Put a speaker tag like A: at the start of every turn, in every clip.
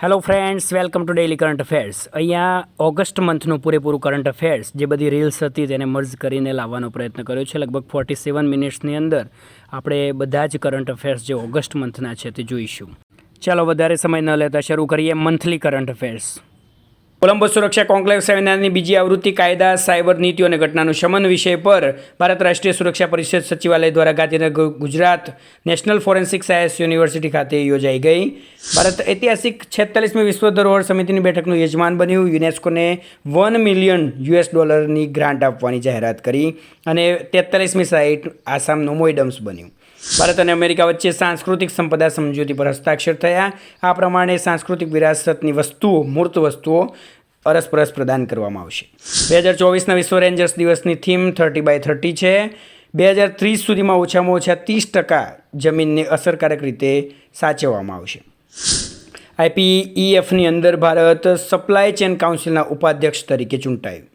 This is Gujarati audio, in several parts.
A: Hello friends, welcome to daily current affairs. અહીંયા ઓગસ્ટ મંથનું પૂરેપૂરું કરંટ અફેર્સ જે બધી રીલ્સ હતી તેને મર્જ કરીને લાવવાનો પ્રયત્ન કર્યો છે. લગભગ 47 મિનિટ્સની અંદર આપણે બધા જ કરંટ અફેર્સ જે ઓગસ્ટ મંથના છે તે જોઈશું. ચાલો વધારે સમય ન લેતા શરૂ કરીએ મંથલી કરંટ અફેર્સ. કોલંબો સુરક્ષા કોન્ક્લેવ સેમિનારની બીજી આવૃત્તિ કાયદા, સાયબર નીતિઓ અને ઘટનાનું શમન વિષય પર ભારત રાષ્ટ્રીય સુરક્ષા પરિષદ સચિવાલય દ્વારા Gandhinagar, Gujarat national forensic science university ખાતે યોજાઈ ગઈ. ભારત ઐતિહાસિક 46મી વિશ્વ ધરોહર સમિતિની બેઠકનું યજમાન બન્યું. યુનેસ્કોને $1 મિલિયન ગ્રાન્ટ આપવાની જાહેરાત કરી અને 43મી સાઇટ આસામનું મોઇડમ્સ બન્યું. ભારત અને અમેરિકા વચ્ચે સાંસ્કૃતિક સંપદા સમજૂતી પર હસ્તાક્ષર થયા. આ પ્રમાણે સાંસ્કૃતિક વિરાસતની વસ્તુઓ, મૂર્ત વસ્તુઓ અરસપરસ પ્રદાન કરવામાં આવશે. 2024ના વિશ્વ રેન્જર્સ દિવસની થીમ 30x30 છે. 2030 સુધીમાં ઓછામાં ઓછા 30% જમીનને અસરકારક રીતે સાચવવામાં આવશે. IPEFની અંદર ભારત સપ્લાય ચેન કાઉન્સિલના ઉપાધ્યક્ષ તરીકે ચૂંટાયું.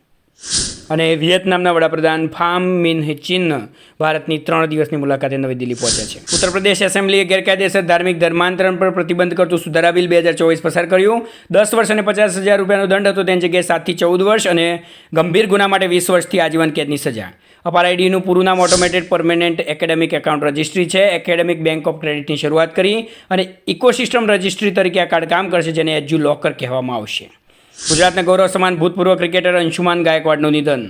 A: અને વિયેતનામના વડાપ્રધાન ફામ મિન ચીન ભારતની 3 દિવસની મુલાકાતે નવી દિલ્હી પહોંચ્યા છે. ઉત્તર પ્રદેશ એસેમ્બલીએ ગેરકાયદેસર ધાર્મિક ધર્માંતરણ પર પ્રતિબંધ કરતું સુધારા બિલ 2024 પસાર કર્યું. 10 વર્ષ અને 50,000 રૂપિયાનો દંડ હતો, તેની જગ્યાએ 7 થી 14 વર્ષ અને ગંભીર ગુના માટે 20 વર્ષથી આજીવન કેદની સજા. અપાર આઈડીનું પૂરું નામ automated permanent academic account registry છે. એકેડેમિક બેંક ઓફ ક્રેડિટની શરૂઆત કરી અને ઇકોસિસ્ટમ રજિસ્ટ્રી તરીકે આ કાર્ડ કામ કરશે, જેને એજ્યુ લોકર કહેવામાં આવશે. ગુજરાતના ગૌરવ સમાન ભૂતપૂર્વ ક્રિકેટર અંશુમાન ગાયકવાડનું નિધન.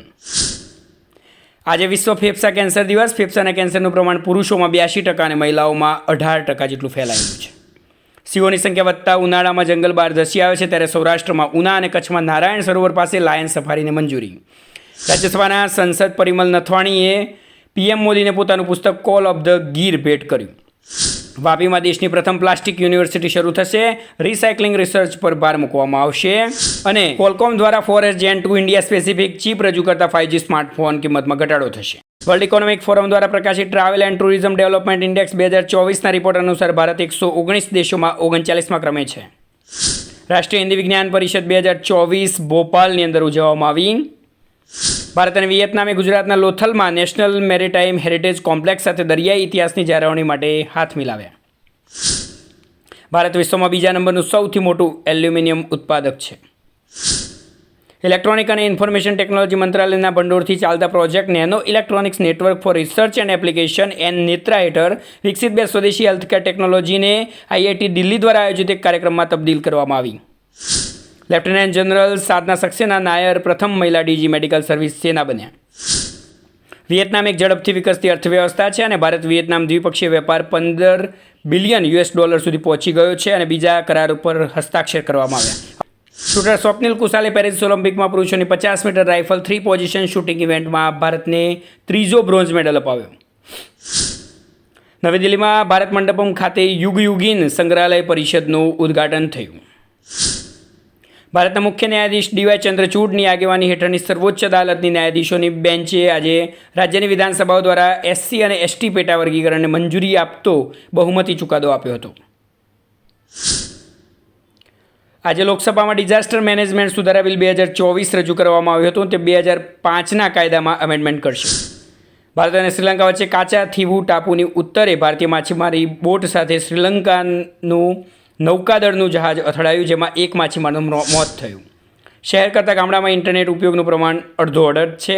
A: આજે વિશ્વ ફેફસા કેન્સર દિવસ. ફેફસાના કેન્સરનું પ્રમાણ પુરુષોમાં 82% અને મહિલાઓમાં 18% જેટલું ફેલાયેલું છે. સિંહોની સંખ્યા વધતા ઉનાળામાં જંગલ બહાર ધસી આવે છે, ત્યારે સૌરાષ્ટ્રમાં ઉના અને કચ્છમાં નારાયણ સરોવર પાસે લાયન સફારીને મંજૂરી. રાજ્યસભાના સંસદ પરિમલ નથવાણીએ PM મોદીને પોતાનું પુસ્તક કોલ ઓફ ધ ગીર ભેટ કર્યું. વાપીમાં દેશની પ્રથમ પ્લાસ્ટિક યુનિવર્સિટી શરૂ થશે. રિસાયકલિંગ રિસર્ચ પર ભાર મૂકવામાં આવશે. અને કોલકોમ દ્વારા 4S Gen 2 India specific chip રજૂ કરતા 5G સ્માર્ટફોન કિંમતમાં ઘટાડો થશે. વર્લ્ડ ઇકોનોમિક ફોરમ દ્વારા પ્રકાશિત travel and tourism development index 2024ના રિપોર્ટ અનુસાર ભારત 119 દેશોમાં 39મા ક્રમે છે. રાષ્ટ્રીય હિન્દી વિજ્ઞાન પરિષદ 2024 ભોપાલની અંદર ઉજવવામાં આવી. ભારત અને વિયેતનામે ગુજરાતના લોથલમાં નેશનલ મેરીટાઈમ હેરિટેજ કોમ્પ્લેક્સ સાથે દરિયાઈ ઇતિહાસની જાળવણી માટે હાથ મિલાવ્યા. ભારત વિશ્વમાં બીજા નંબરનું સૌથી મોટું એલ્યુમિનિયમ ઉત્પાદક છે. ઇલેક્ટ્રોનિક અને ઇન્ફોર્મેશન ટેકનોલોજી મંત્રાલયના ભંડોળથી ચાલતા project nano electronics network four research and application Netra હેઠળ વિકસિત 2 સ્વદેશી હેલ્થકેર ટેકનોલોજીને IIT દિલ્હી દ્વારા આયોજિત એક કાર્યક્રમમાં તબદીલ કરવામાં આવી. લેફ્ટનન્ટ જનરલ સાધના સક્સેના નાયર પ્રથમ મહિલા DG મેડિકલ સર્વિસ સેના બન્યા. વિયેતનામ એક ઝડપથી વિકસતી અર્થવ્યવસ્થા છે અને ભારત વિયેતનામ દ્વિપક્ષીય વેપાર $15 બિલિયન સુધી પહોંચી ગયો છે અને બીજા કરાર ઉપર હસ્તાક્ષર કરવામાં આવ્યા. શૂટર સ્વપ્નિલ કુશાલે પેરિસ ઓલિમ્પિકમાં પુરુષોની 50 મીટર રાઇફલ 3 પોઝિશન શૂટિંગ ઇવેન્ટમાં ભારતને 3જો બ્રોન્ઝ મેડલ અપાવ્યો. નવી દિલ્હીમાં ભારત મંડપમ ખાતે યુગયુગીન સંગ્રહાલય પરિષદનું ઉદ્ઘાટન થયું. ભારતના મુખ્ય ન્યાયાધીશ DY ચંદ્રચૂડની આગેવાની હેઠળની સર્વોચ્ચ અદાલતની ન્યાયાધીશોની બેન્ચે આજે રાજ્યની વિધાનસભાઓ દ્વારા SC અને ST પેટા વર્ગીકરણને મંજૂરી આપતો બહુમતી ચુકાદો આપ્યો હતો. આજે લોકસભામાં ડિઝાસ્ટર મેનેજમેન્ટ સુધારા બિલ 2024 રજૂ કરવામાં આવ્યું હતું. તે 2005ના કાયદામાં અમેન્ડમેન્ટ કરશે. ભારત અને શ્રીલંકા વચ્ચે કાચા થીવુ ટાપુની ઉત્તરે ભારતીય માછીમારી બોટ સાથે શ્રીલંકાનું નૌકાદળનું જહાજ અથડાયું, જેમાં એક માછીમારનું મોત થયું. શહેર કરતાં ગામડામાં ઇન્ટરનેટ ઉપયોગનું પ્રમાણ અડધો છે.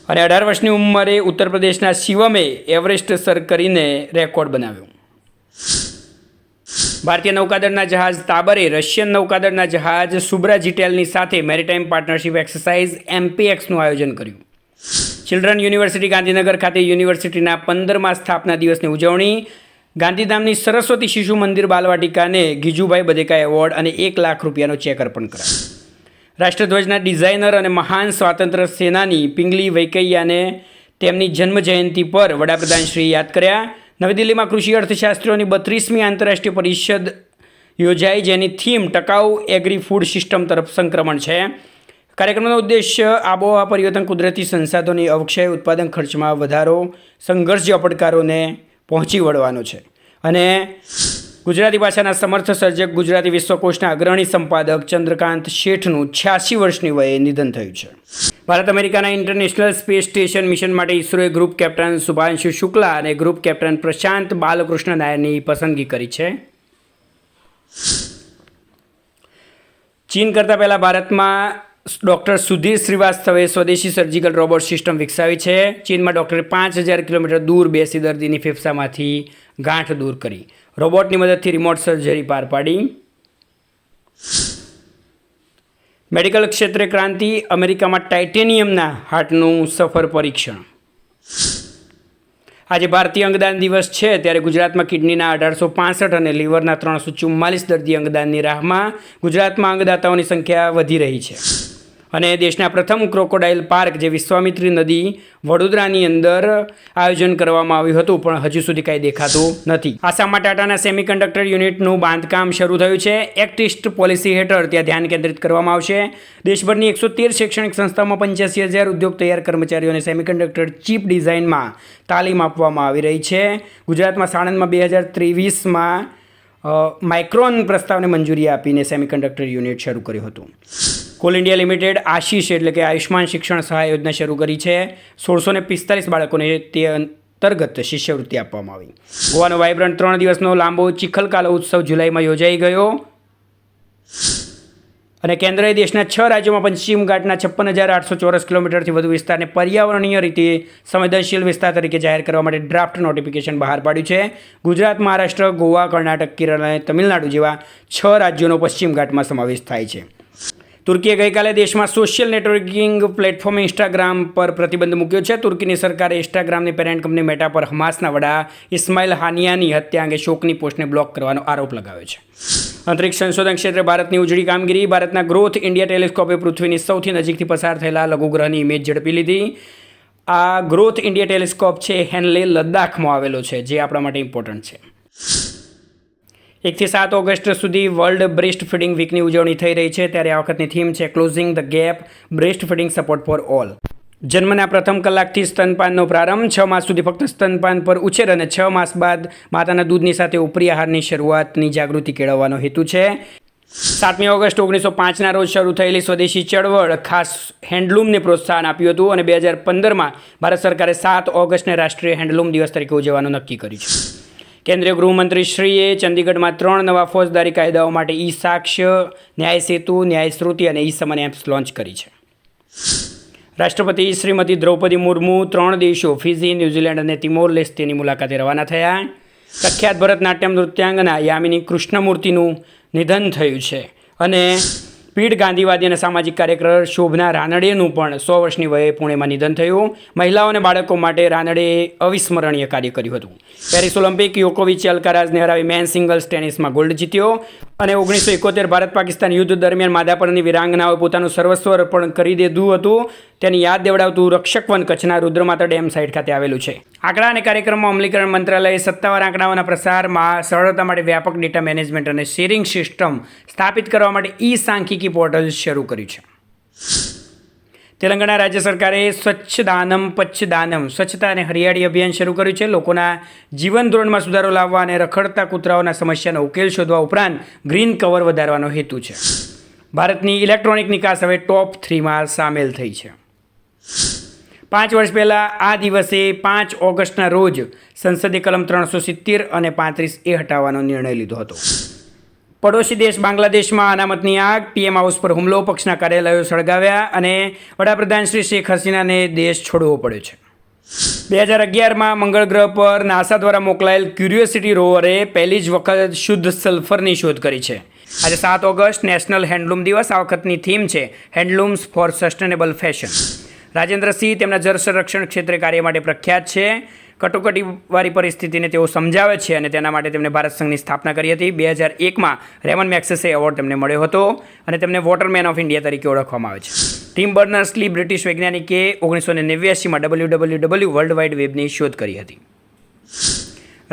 A: અને 18 વર્ષની ઉંમરે ઉત્તર પ્રદેશના શિવમે એવરેસ્ટ સર કરીને રેકોર્ડ બનાવ્યો. ભારતીય નૌકાદળના જહાજ તાબરે રશિયન નૌકાદળના જહાજ સુબ્રાજીટેલની સાથે મેરીટાઈમ પાર્ટનરશિપ એક્સરસાઇઝ MPXનું આયોજન કર્યું. ચિલ્ડ્રન યુનિવર્સિટી ગાંધીનગર ખાતે યુનિવર્સિટીના 15મા સ્થાપના દિવસની ઉજવણી. ગાંધીધામની સરસ્વતી શિશુ મંદિર બાલવાટિકાને ગીજુભાઈ બધેકા એવોર્ડ અને $1 લાખ ચેક અર્પણ કરાયો. રાષ્ટ્રધ્વજના ડિઝાઇનર અને મહાન સ્વાતંત્ર્ય સેનાની પિંગલી વૈકૈયાને તેમની જન્મજયંતિ પર વડાપ્રધાનશ્રીએ યાદ કર્યા. નવી દિલ્હીમાં કૃષિ અર્થશાસ્ત્રીઓની 32મી આંતરરાષ્ટ્રીય પરિષદ યોજાઈ, જેની થીમ ટકાઉ એગ્રી ફૂડ સિસ્ટમ તરફ સંક્રમણ છે. કાર્યક્રમનો ઉદ્દેશ્ય આબોહવા પરિવર્તન, કુદરતી સંસાધનોની અવક્ષય, ઉત્પાદન ખર્ચમાં વધારો, સંઘર્ષ જેવા પડકારોને પહોંચી વળવાનો છે. અને ગુજરાતી ભાષાના સમર્થ સર્જક, ગુજરાતી વિશ્વકોશના અગ્રણી સંપાદક ચંદ્રકાંત શેઠનું 86 વર્ષની વયે નિધન થયું છે. ભારત અમેરિકાના ઇન્ટરનેશનલ સ્પેસ સ્ટેશન મિશન માટે ઇસરોએ ગ્રુપ કેપ્ટન શુભાંશુ શુક્લા અને ગ્રુપ કેપ્ટન પ્રશાંત બાલકૃષ્ણ નાયરની પસંદગી કરી છે. ચીન કરતાં પહેલાં ભારતમાં ડૉક્ટર સુધીર શ્રીવાસ્તવે સ્વદેશી સર્જિકલ રોબોટ સિસ્ટમ વિકસાવી છે. ચીનમાં ડૉક્ટરે 5000 કિલોમીટર દૂર બેસી દર્દીની ફેફસામાંથી ગાંઠ દૂર કરી. રોબોટની મદદથી રિમોટ સર્જરી પાર પાડી. મેડિકલ ક્ષેત્રે ક્રાંતિ, અમેરિકામાં ટાઇટેનિયમના હાર્ટનું સફળ પરીક્ષણ. આજે ભારતીય અંગદાન દિવસ છે, ત્યારે ગુજરાતમાં કિડનીના 1865 અને લીવરના 344 દર્દી અંગદાનની રાહમાં. ગુજરાતમાં અંગદાતાઓની સંખ્યા વધી રહી છે અને દેશના પ્રથમ ક્રોકોડાઇલ પાર્ક, જે વિશ્વામિત્રી નદી વડોદરાની અંદર આયોજન કરવામાં આવ્યું હતું, પણ હજુ સુધી કાંઈ દેખાતું નથી. આસામમાં ટાટાના સેમિકન્ડક્ટર યુનિટનું બાંધકામ શરૂ થયું છે. એક્ટ ઈસ્ટ પોલિસી હેઠળ ત્યાં ધ્યાન કેન્દ્રિત કરવામાં આવશે. દેશભરની 113 શૈક્ષણિક સંસ્થાઓમાં 85,000 ઉદ્યોગ તૈયાર કર્મચારીઓને સેમિકન્ડક્ટર ચિપ ડિઝાઇનમાં તાલીમ આપવામાં આવી રહી છે. ગુજરાતમાં સાણંદમાં 2023માં માઇક્રોન પ્રસ્તાવને મંજૂરી આપીને સેમિકન્ડક્ટર યુનિટ શરૂ કર્યું હતું. કોલ ઇન્ડિયા લિમિટેડ આશીષ એટલે કે આયુષ્માન શિક્ષણ સહાય યોજના શરૂ કરી છે. 1645 બાળકોને તે અંતર્ગત શિષ્યવૃત્તિ આપવામાં આવી. ગોવાનો વાઇબ્રન્ટ 3 દિવસનો લાંબો ચિખલકાલો ઉત્સવ જુલાઈમાં યોજાઈ ગયો અને કેન્દ્રએ દેશના 6 રાજ્યોમાં પશ્ચિમ ઘાટના 56,800 ચોરસ કિલોમીટરથી વધુ વિસ્તારને પર્યાવરણીય રીતે સંવેદનશીલ વિસ્તાર તરીકે જાહેર કરવા માટે ડ્રાફ્ટ નોટિફિકેશન બહાર પાડ્યું છે. ગુજરાત, મહારાષ્ટ્ર, ગોવા, કર્ણાટક, કેરળ અને તમિલનાડુ જેવા 6 રાજ્યોનો પશ્ચિમ ઘાટમાં સમાવેશ થાય છે. તુર્કીએ ગઈકાલે દેશમાં સોશિયલ નેટવર્કિંગ પ્લેટફોર્મ ઇન્સ્ટાગ્રામ પર પ્રતિબંધ મૂક્યો છે. તુર્કીની સરકારે ઇન્સ્ટાગ્રામની પેરેન્ટ કંપની મેટા પર હમાસના વડા ઇસ્માઇલ હાનિયાની હત્યા અંગે શોકની પોસ્ટને બ્લોક કરવાનો આરોપ લગાવ્યો છે. અંતરિક્ષ સંશોધન ક્ષેત્રે ભારતની ઉજળી કામગીરી. ભારતના ગ્રોથ ઇન્ડિયા ટેલિસ્કોપે પૃથ્વીની સૌથી નજીકથી પસાર થયેલા લઘુગ્રહની ઇમેજ ઝડપી લીધી. આ ગ્રોથ ઇન્ડિયા ટેલિસ્કોપ છે હેનલે, લદ્દાખમાં આવેલો છે, જે આપણા માટે ઇમ્પોર્ટન્ટ છે. 1 થી 7 ઓગસ્ટ સુધી વર્લ્ડ બ્રેસ્ટ ફીડિંગ વીકની ઉજવણી થઈ રહી છે, ત્યારે આ વખતની થીમ છે closing the gap, breast feeding support for all. જન્મના પ્રથમ કલાકથી સ્તનપાનનો પ્રારંભ. 6 માસ સુધી ફક્ત સ્તનપાન પર ઉછેર અને 6 માસ બાદ માતાના દૂધની સાથે ઉપરી આહારની શરૂઆતની જાગૃતિ કેળવવાનો હેતુ છે. 7મી ઓગસ્ટ 1905ના રોજ શરૂ થયેલી સ્વદેશી ચળવળ ખાસ હેન્ડલૂમને પ્રોત્સાહન આપ્યું હતું અને 2015માં ભારત સરકારે 7 ઓગસ્ટને રાષ્ટ્રીય હેન્ડલૂમ દિવસ તરીકે ઉજવવાનું નક્કી કર્યું છે. કેન્દ્રીય ગૃહમંત્રી શ્રીએ ચંદીગઢમાં 3 નવા ફોજદારી કાયદાઓ માટે ઈ સાક્ષ્ય, ન્યાય સેતુ, ન્યાય શ્રુતિ અને ઈ સમન એપ્સ લોન્ચ કરી છે. રાષ્ટ્રપતિ શ્રીમતી દ્રૌપદી મુર્મુ 3 દેશો ફિજી, ન્યૂઝીલેન્ડ અને તિમોર લેસ્ટેની મુલાકાતે રવાના થયા. પ્રખ્યાત ભરતનાટ્યમ નૃત્યાંગના યામિની કૃષ્ણમૂર્તિનું નિધન થયું છે અને પીઢ ગાંધીવાદી અને સામાજિક કાર્યકર શોભના રાનડેનું પણ 100 વર્ષની વયે પુણેમાં નિધન થયું. મહિલાઓ અને બાળકો માટે રાનડેએ અવિસ્મરણીય કાર્ય કર્યું હતું. પેરિસ ઓલિમ્પિક યોકોવિચે અલ્કારાઝને હરાવી મેન સિંગલ્સ ટેનિસમાં ગોલ્ડ જીત્યો અને 1971 ભારત પાકિસ્તાન યુદ્ધ દરમિયાન માધાપરની વિરાંગનાઓએ પોતાનું સર્વસ્વ અર્પણ કરી દીધું હતું, તેની યાદ દેવડાવતું રક્ષકવન કચ્છના રુદ્રમાતા ડેમ સાઇટ ખાતે આવેલું છે. આંકડા અને કાર્યક્રમમાં અમલીકરણ મંત્રાલયે સત્તાવાર આંકડાઓના પ્રસારમાં સરળતા માટે વ્યાપક ડેટા મેનેજમેન્ટ અને શેરિંગ સિસ્ટમ સ્થાપિત કરવા માટે ઈ સાંખ્યિકી પોર્ટલ શરૂ કર્યું છે. તેલંગાણા રાજ્ય સરકારે સ્વચ્છદાનમ પચ્છદાનમ સ્વચ્છતા અને હરિયાળી અભિયાન શરૂ કર્યું છે. લોકોના જીવન ધોરણમાં સુધારો લાવવા અને રખડતા કૂતરાઓના સમસ્યાનો ઉકેલ શોધવા ઉપરાંત ગ્રીન કવર વધારવાનો હેતુ છે. ભારતની ઇલેક્ટ્રોનિક નિકાસ હવે ટોપ 3માં સામેલ થઈ છે. 5 વર્ષ પહેલાં આ દિવસે 5 ઓગસ્ટના રોજ સંસદે કલમ 370 અને 35A હટાવવાનો નિર્ણય લીધો હતો. પડોશી દેશ બાંગ્લાદેશમાં અનામતની આગ, પીએમ હાઉસ પર હુમલો, પક્ષના કાર્યાલયો સળગાવ્યા અને વડાપ્રધાન શ્રી શેખ હસીનાને દેશ છોડવો પડ્યો છે. 2011માં મંગળ ગ્રહ પર નાસા દ્વારા મોકલાયેલ ક્યુરિયોસિટી રોવરે પહેલી જ વખત શુદ્ધ સલ્ફરની શોધ કરી છે. આજે 7 ઓગસ્ટ નેશનલ હેન્ડલૂમ દિવસ. આ વખતની થીમ છે હેન્ડલૂમ્સ ફોર સસ્ટેનેબલ ફેશન. રાજેન્દ્રસિંહ તેમના જળ સંરક્ષણ ક્ષેત્રે કાર્ય માટે પ્રખ્યાત છે. કટોકટીવાળી પરિસ્થિતિને તેઓ સમજાવે છે અને તેના માટે તેમણે ભારત સંઘની સ્થાપના કરી હતી. 2001માં રેમન મેગ્સેસે એવોર્ડ તેમને મળ્યો હતો અને તેમને વોટરમેન ઓફ ઇન્ડિયા તરીકે ઓળખવામાં આવે છે. ટીમ બર્નર્સ-લી બ્રિટિશ વૈજ્ઞાનિકે 1989માં WWW વર્લ્ડ વાઇડ વેબની શોધ કરી હતી.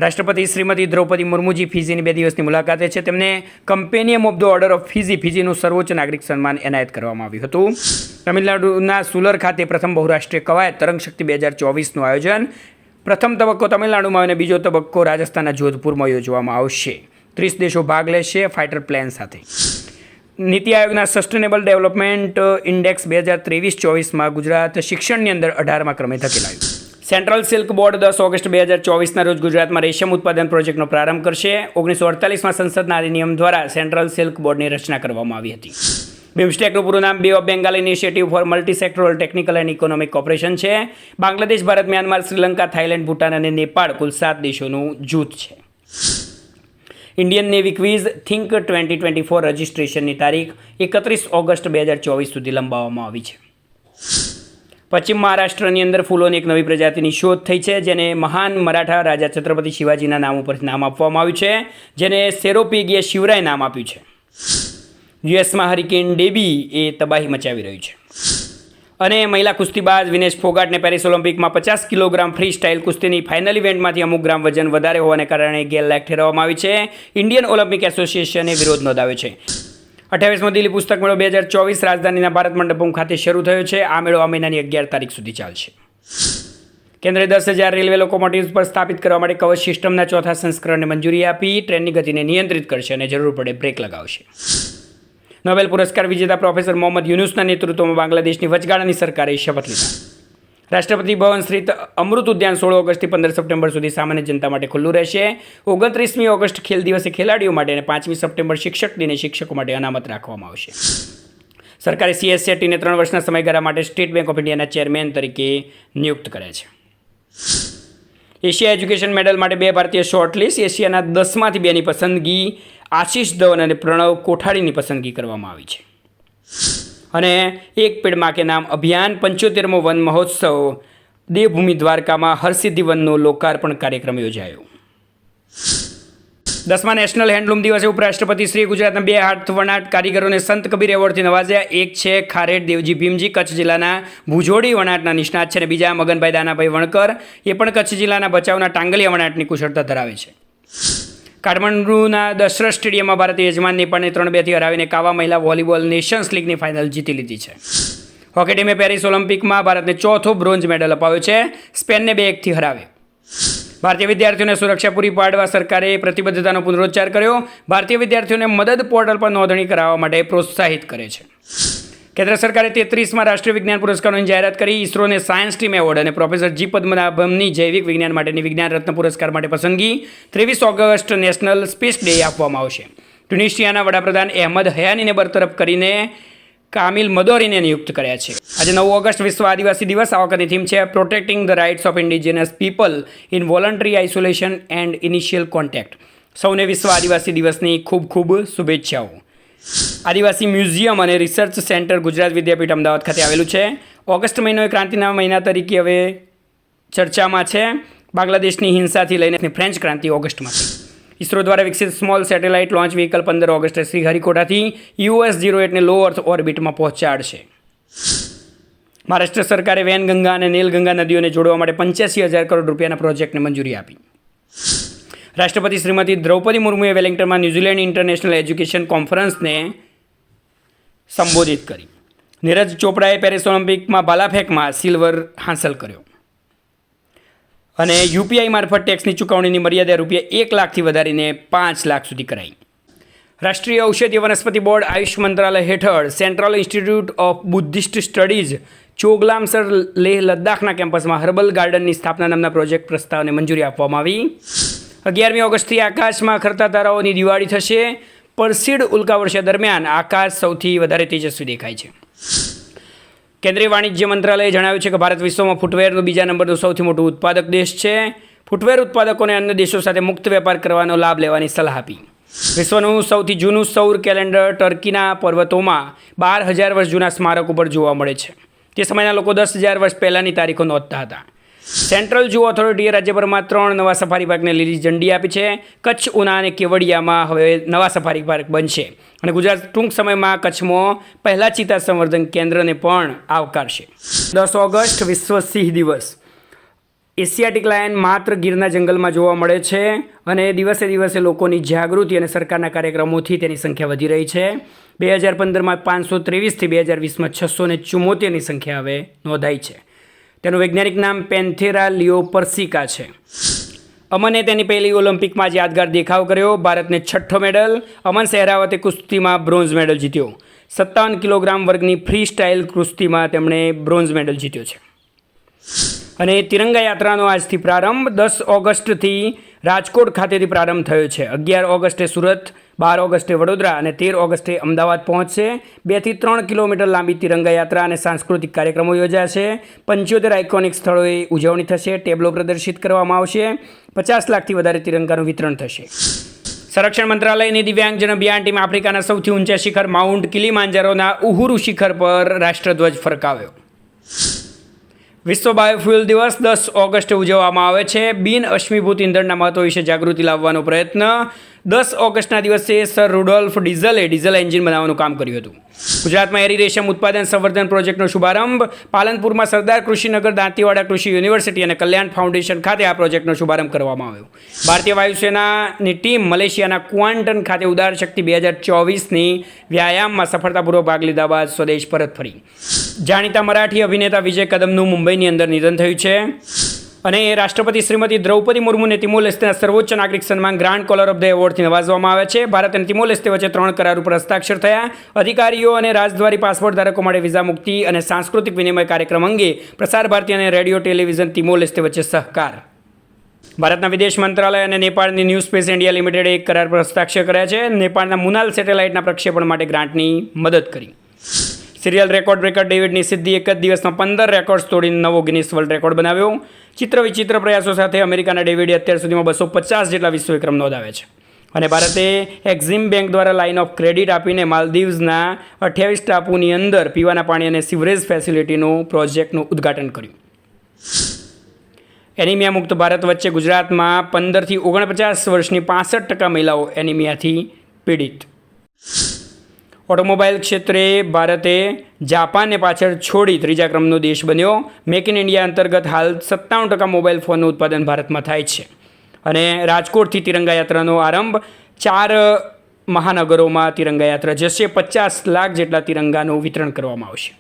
A: રાષ્ટ્રપતિ શ્રીમતી દ્રૌપદી મુર્મુજી ફિજીની 2 દિવસની મુલાકાતે છે. તેમને કમ્પેનિયમ ઓફ ધ ઓર્ડર ઓફ ફિજીનું સર્વોચ્ચ નાગરિક સન્માન એનાયત કરવામાં આવ્યું હતું. તમિલનાડુના સુલર ખાતે પ્રથમ બહુરાષ્ટ્રીય કવાયત તરંગ શક્તિ 2024નું આયોજન. પ્રથમ તબક્કો તમિલનાડુમાં અને બીજો તબક્કો રાજસ્થાનના જોધપુરમાં યોજવામાં આવશે. 30 દેશો ભાગ લેશે ફાઇટર પ્લેન સાથે. નીતિ આયોગના સસ્ટેનેબલ ડેવલપમેન્ટ ઇન્ડેક્સ 2023-24માં ગુજરાત શિક્ષણની અંદર 18મા ક્રમે ધકેલાયું. સેન્ટ્રલ સિલ્ક બોર્ડ 10 ઓગસ્ટ 2024ના રોજ ગુજરાતમાં રેશમ ઉત્પાદન પ્રોજેક્ટનો પ્રારંભ કરશે. 1948માં સંસદના અધિનિયમ દ્વારા સેન્ટ્રલ સિલ્ક બોર્ડની રચના કરવામાં આવી હતી. બિમ્સ્ટેકનું પૂરું નામ બે of Bengal initiative four multi sectoral technical and economic cooperation છે. બાંગ્લાદેશ, ભારત, મ્યાનમાર, શ્રીલંકા, થાઇલેન્ડ, ભૂટાન અને નેપાળ કુલ 7 દેશોનું જૂથ છે. ઇન્ડિયન નેવી ક્વિઝ થિંક 2024 રજિસ્ટ્રેશનની તારીખ 31 ઓગસ્ટ 2024 સુધી લંબાવવામાં આવી છે. પશ્ચિમ મહારાષ્ટ્રની અંદર ફૂલોની એક નવી પ્રજાતિની શોધ થઈ છે, જેને મહાન મરાઠા રાજા છત્રપતિ શિવાજીના નામ ઉપર નામ આપવામાં આવ્યું છે, જેને સેરોપેગિયા શિવરાય નામ આપ્યું છે. યુએસમાં હરિકેન ડેબી એ તબાહી મચાવી રહ્યું છે. અને મહિલા કુસ્તીબાજ વિનેશ ફોગાટને પેરિસ ઓલિમ્પિકમાં 50 કિલોગ્રામ ફ્રી સ્ટાઇલ કુસ્તીની ફાઇનલ ઇવેન્ટમાંથી અમુક ગ્રામ વજન વધારે હોવાને કારણે ગેરલાયક ઠેરવવામાં આવી છે. ઇન્ડિયન ઓલિમ્પિક એસોસિએશને વિરોધ નોંધાવ્યો છે. 28મો દિલ્હી પુસ્તક મેળો 2024 રાજધાનીના ભારત મંડપમ ખાતે શરૂ થયો છે. આ મેળો આ મહિનાની 11 તારીખ સુધી ચાલશે. કેન્દ્રે 10,000 રેલવે લોકોમોટિવ્સ પર સ્થાપિત કરવા માટે કવચ સિસ્ટમના ચોથા સંસ્કરણને મંજૂરી આપી. ટ્રેનની ગતિને નિયંત્રિત કરશે અને જરૂર પડે બ્રેક લગાવશે. નોબેલ પુરસ્કાર વિજેતા પ્રોફેસર મોહમ્મદ યુનુસના નેતૃત્વમાં બાંગ્લાદેશની વચગાળાની સરકારે શપથ લીધા. રાષ્ટ્રપતિ ભવન સ્થિત અમૃત ઉદ્યાન 16 ઓગસ્ટથી 15 સપ્ટેમ્બર સુધી સામાન્ય જનતા માટે ખુલ્લું રહેશે. 29મી ઓગસ્ટ ખેલ દિવસે ખેલાડીઓ માટે અને 5મી સપ્ટેમ્બર શિક્ષક દિને શિક્ષકો માટે અનામત રાખવામાં આવશે. સરકારે CS શેટ્ટીને 3 વર્ષના સમયગાળા માટે સ્ટેટ બેંક ઓફ ઇન્ડિયાના ચેરમેન તરીકે નિયુક્ત કર્યા છે. એશિયા એજ્યુકેશન મેડલ માટે 2 ભારતીય શોર્ટલિસ્ટ. એશિયાના 10માંથી 2ની પસંદગી આશીષ ધવન અને પ્રણવ કોઠારીની પસંદગી કરવામાં આવી છે. અને એક પેડ માં કે નામ અભિયાન 75મો વન મહોત્સવ દેવભૂમિ દ્વારકામાં હરસિદ્ધિ વનનો લોકાર્પણ કાર્યક્રમ યોજાયો. 10મા નેશનલ હેન્ડલૂમ દિવસે ઉપરાષ્ટ્રપતિ શ્રી ગુજરાતના 2 હાથ વણાટ કારીગરોને સંત કબીર એવોર્ડથી નવાજ્યા. એક છે ખારેડ દેવજી ભીમજી, કચ્છ જિલ્લાના ભુજોડી વણાટના નિષ્ણાત છે, અને બીજા મગનભાઈ દાનાભાઈ વણકર, એ પણ કચ્છ જિલ્લાના ભચાઉના ટાંગલિયા વણાટની કુશળતા ધરાવે છે. કાઠમંડુના દશરથ સ્ટેડિયમમાં ભારતીય યજમાન નેપાળને 3-2થી હરાવીને કાવા મહિલા વોલીબોલ નેશન્સ લીગની ફાઇનલ જીતી લીધી છે. હોકી ટીમે પેરિસ ઓલિમ્પિકમાં ભારતને 4થો બ્રોન્ઝ મેડલ અપાવ્યો છે. સ્પેનને 2-1થી હરાવે. ભારતીય વિદ્યાર્થીઓને સુરક્ષા પૂરી પાડવા સરકારે પ્રતિબદ્ધતાનો પુનરોચ્ચાર કર્યો. ભારતીય વિદ્યાર્થીઓને મદદ પોર્ટલ પર નોંધણી કરાવવા માટે પ્રોત્સાહિત કરે છે. કેન્દ્ર સરકારે 33મા રાષ્ટ્રીય વિજ્ઞાન પુરસ્કારોની જાહેરાત કરી. ઇસરોને સાયન્સ ટીમ એવોર્ડ અને પ્રોફેસર જી પદ્મનાભમની જૈવિક વિજ્ઞાન માટેની વિજ્ઞાન રત્ન પુરસ્કાર માટે પસંદગી. 23 ઓગસ્ટ નેશનલ સ્પેસ ડે આપવામાં આવશે. ટ્યુનિશિયાના વડાપ્રધાન અહેમદ હયાનીને બરતરફ કરીને કામિલ મદોરીને નિયુક્ત કર્યા છે. આજે 9 ઓગસ્ટ વિશ્વ આદિવાસી દિવસ. આ વખતની થીમ છે protecting the rights of indigenous people in voluntary isolation and initial contact. સૌને વિશ્વ આદિવાસી દિવસની ખૂબ ખૂબ શુભેચ્છાઓ. આદિવાસી મ્યુઝિયમ અને રિસર્ચ સેન્ટર ગુજરાત વિદ્યાપીઠ અમદાવાદ ખાતે આવેલું છે. ઓગસ્ટ મહિનો એ ક્રાંતિના મહિના તરીકે હવે ચર્ચામાં છે. બાંગ્લાદેશની હિંસાથી લઈને ફ્રેન્ચ ક્રાંતિ ઓગસ્ટમાં થઈ. ઇસરો દ્વારા વિકસિત સ્મોલ સેટેલાઇટ લોન્ચ વ્હીકલ 15 ઓગસ્ટે શ્રીહરિકોટાથી US-08ને લો અર્થ ઓર્બિટમાં પહોંચાડશે. મહારાષ્ટ્ર સરકારે વેનગંગા અને નીલગંગા નદીઓને જોડવા માટે 85,000 કરોડ રૂપિયાના પ્રોજેક્ટને મંજૂરી આપી. રાષ્ટ્રપતિ શ્રીમતી દ્રૌપદી મુર્મુએ વેલિંગ્ટનમાં ન્યૂઝીલેન્ડ ઇન્ટરનેશનલ એજ્યુકેશન કોન્ફરન્સને સંબોધિત કરી. નીરજ ચોપડાએ પેરિસ ઓલિમ્પિકમાં ભાલાફેંકમાં સિલ્વર હાંસલ કર્યો. અને UPI મારફત ટેક્સની ચૂકવણીની મર્યાદા ₹1 લાખથી વધારીને 5 લાખ સુધી કરાઈ. રાષ્ટ્રીય ઔષધીય વનસ્પતિ બોર્ડ આયુષ મંત્રાલય હેઠળ central institute of Buddhist studies Choglamsar Leh લદ્દાખના કેમ્પસમાં હર્બલ ગાર્ડનની સ્થાપના નામના પ્રોજેક્ટ પ્રસ્તાવને મંજૂરી આપવામાં આવી. 11મી ઓગસ્ટથી આકાશમાં ખરતા તારાઓની દિવાળી થશે. પરસીડ ઉલ્કાવર્ષા દરમિયાન આકાશ સૌથી વધારે તેજસ્વી દેખાય છે. કેન્દ્રીય વાણિજ્ય મંત્રાલયે જણાવ્યું છે કે ભારત વિશ્વમાં ફૂટવેરનું 2જા નંબરનું સૌથી મોટું ઉત્પાદક દેશ છે. ફૂટવેર ઉત્પાદકોને અન્ય દેશો સાથે મુક્ત વેપાર કરવાનો લાભ લેવાની સલાહ આપી. વિશ્વનું સૌથી જૂનું સૌર કેલેન્ડર ટર્કીના પર્વતોમાં 12,000 વર્ષ જૂના સ્મારક ઉપર જોવા મળે છે. તે સમયના લોકો 10,000 વર્ષ પહેલાંની તારીખો નોંધતા હતા. સેન્ટ્રલ ઝૂ ઓથોરિટીએ રાજ્યભરમાં 3 નવા સફારી પાર્કને લીલી ઝંડી આપી છે. કચ્છ, ઉના અને કેવડિયામાં હવે નવા સફારી પાર્ક બનશે. અને ગુજરાત ટૂંક સમયમાં કચ્છમાં પહેલા ચિત્તા સંવર્ધન કેન્દ્રને પણ આવકારશે. 10 ઓગસ્ટ વિશ્વ સિંહ દિવસ. એશિયાટિક લાયન માત્ર ગીરના જંગલમાં જોવા મળે છે અને દિવસે દિવસે લોકોની જાગૃતિ અને સરકારના કાર્યક્રમોથી તેની સંખ્યા વધી રહી છે. 2015માં 523થી 2020માં 674ની સંખ્યા હવે નોંધાઈ છે. તેનું વૈજ્ઞાનિક નામ પેન્થેરા લિયોપર્સિકા છે. અમને તેની પહેલી ઓલિમ્પિકમાં જ યાદગાર દેખાવ કર્યો. ભારતને 6ઠ્ઠો મેડલ. અમન સેહરાવતે કુસ્તીમાં બ્રોન્ઝ મેડલ જીત્યો. 57 કિલોગ્રામ વર્ગની ફ્રી સ્ટાઇલ કુસ્તીમાં તેમણે બ્રોન્ઝ મેડલ જીત્યો છે. અને તિરંગા યાત્રાનો આજથી પ્રારંભ 10 ઓગસ્ટથી રાજકોટ ખાતેથી પ્રારંભ થયો છે. 11 ઓગસ્ટે સુરત, 12 ઓગસ્ટે વડોદરા અને 13 ઓગસ્ટે અમદાવાદ પહોંચશે. 2 થી 3 કિલોમીટર લાંબી તિરંગા યાત્રા અને સાંસ્કૃતિક કાર્યક્રમો યોજાશે. 75 આઇકોનિક સ્થળોએ ઉજવણી થશે. ટેબ્લો પ્રદર્શિત કરવામાં આવશે. 50 લાખથી વધારે તિરંગાનું વિતરણ થશે. સંરક્ષણ મંત્રાલયની દિવ્યાંગજન અભિયાન ટીમ આફ્રિકાના સૌથી ઊંચા શિખર માઉન્ટ કિલીમાંજારોના ઉહુરુ શિખર પર રાષ્ટ્રધ્વજ ફરકાવ્યો. વિશ્વ બાયોફ્યુઅલ દિવસ 10 ઓગસ્ટે ઉજવવામાં આવે છે. બિન અશ્મિભૂત ઇંધણના મહત્વ વિશે જાગૃતિ લાવવાનો પ્રયત્ન. 10 ઓગસ્ટના દિવસે સર રુડોલ્ફ ડીઝલે ડીઝલ એન્જિન બનાવવાનું કામ કર્યું હતું. ગુજરાતમાં એરી રેશમ ઉત્પાદન સંવર્ધન પ્રોજેક્ટનો શુભારંભ. પાલનપુરમાં સરદાર કૃષિનગર, દાંતીવાડા કૃષિ યુનિવર્સિટી અને કલ્યાણ ફાઉન્ડેશન ખાતે આ પ્રોજેક્ટનો શુભારંભ કરવામાં આવ્યો. ભારતીય વાયુસેનાની ટીમ મલેશિયાના ક્વાન્ટન ખાતે ઉદાર શક્તિ 2024ની વ્યાયામમાં સફળતાપૂર્વક ભાગ લીધા બાદ સ્વદેશ પરત ફરી. જાણીતા મરાઠી અભિનેતા વિજય કદમનું મુંબઈની અંદર નિધન થયું છે. અને રાષ્ટ્રપતિ શ્રીમતી દ્રૌપદી મુર્મુને તિમોર લેસ્ટેના સર્વોચ્ચ નાગરિક સન્માન ગ્રાન્ડ કોલર ઓફ ધ એવોર્ડથી નવાજવામાં આવે છે. ભારત અને તિમોર લેસ્ટે વચ્ચે 3 કરાર ઉપર હસ્તાક્ષર થયા. અધિકારીઓ અને રાજદ્વારી પાસપોર્ટ ધારકો માટે વિઝા મુક્તિ અને સાંસ્કૃતિક વિનિમય કાર્યક્રમ અંગે પ્રસાર ભારતી અને રેડિયો ટેલિવિઝન તિમોર લેસ્ટે વચ્ચે સહકાર. ભારતના વિદેશ મંત્રાલય અને નેપાળની ન્યૂ સ્પેસ ઇન્ડિયા લિમિટેડે એક કરાર પર હસ્તાક્ષર કર્યા છે. નેપાળના મુનાલ સેટેલાઇટના પ્રક્ષેપણ માટે ગ્રાન્ટની મદદ કરી. સિરિયલ રેકોર્ડ બ્રેકર ડેવિડની સિદ્ધિ એક જ દિવસમાં 15 રેકોર્ડ્સ તોડીને નવો ગિનિસ વર્લ્ડ રેકોર્ડ બનાવ્યો. ચિત્ર વિચિત્ર પ્રયાસો સાથે અમેરિકાના ડેવિડે અત્યાર સુધીમાં 250 જેટલા વિશ્વ વિક્રમ નોંધાવે છે. અને ભારતે એક્ઝિમ બેંક દ્વારા લાઇન ઓફ ક્રેડિટ આપીને માલદીવ્સના 28 ટાપુની અંદર પીવાના પાણી અને સિવરેજ ફેસિલિટીનું પ્રોજેક્ટનું ઉદ્ઘાટન કર્યું. એનિમિયા મુક્ત ભારત વચ્ચે ગુજરાતમાં 15 થી 49 વર્ષની 65% મહિલાઓ એનિમિયાથી પીડિત. ઓટોમોબાઈલ ક્ષેત્રે ભારતે જાપાનને પાછળ છોડી 3જા ક્રમનો દેશ બન્યો. મેક ઇન ઇન્ડિયા અંતર્ગત હાલ 97% મોબાઈલ ફોનનું ઉત્પાદન ભારતમાં થાય છે. અને રાજકોટથી તિરંગા યાત્રાનો આરંભ. 4 મહાનગરોમાં તિરંગા યાત્રા જશે. 50 લાખ જેટલા તિરંગાનું વિતરણ કરવામાં આવશે.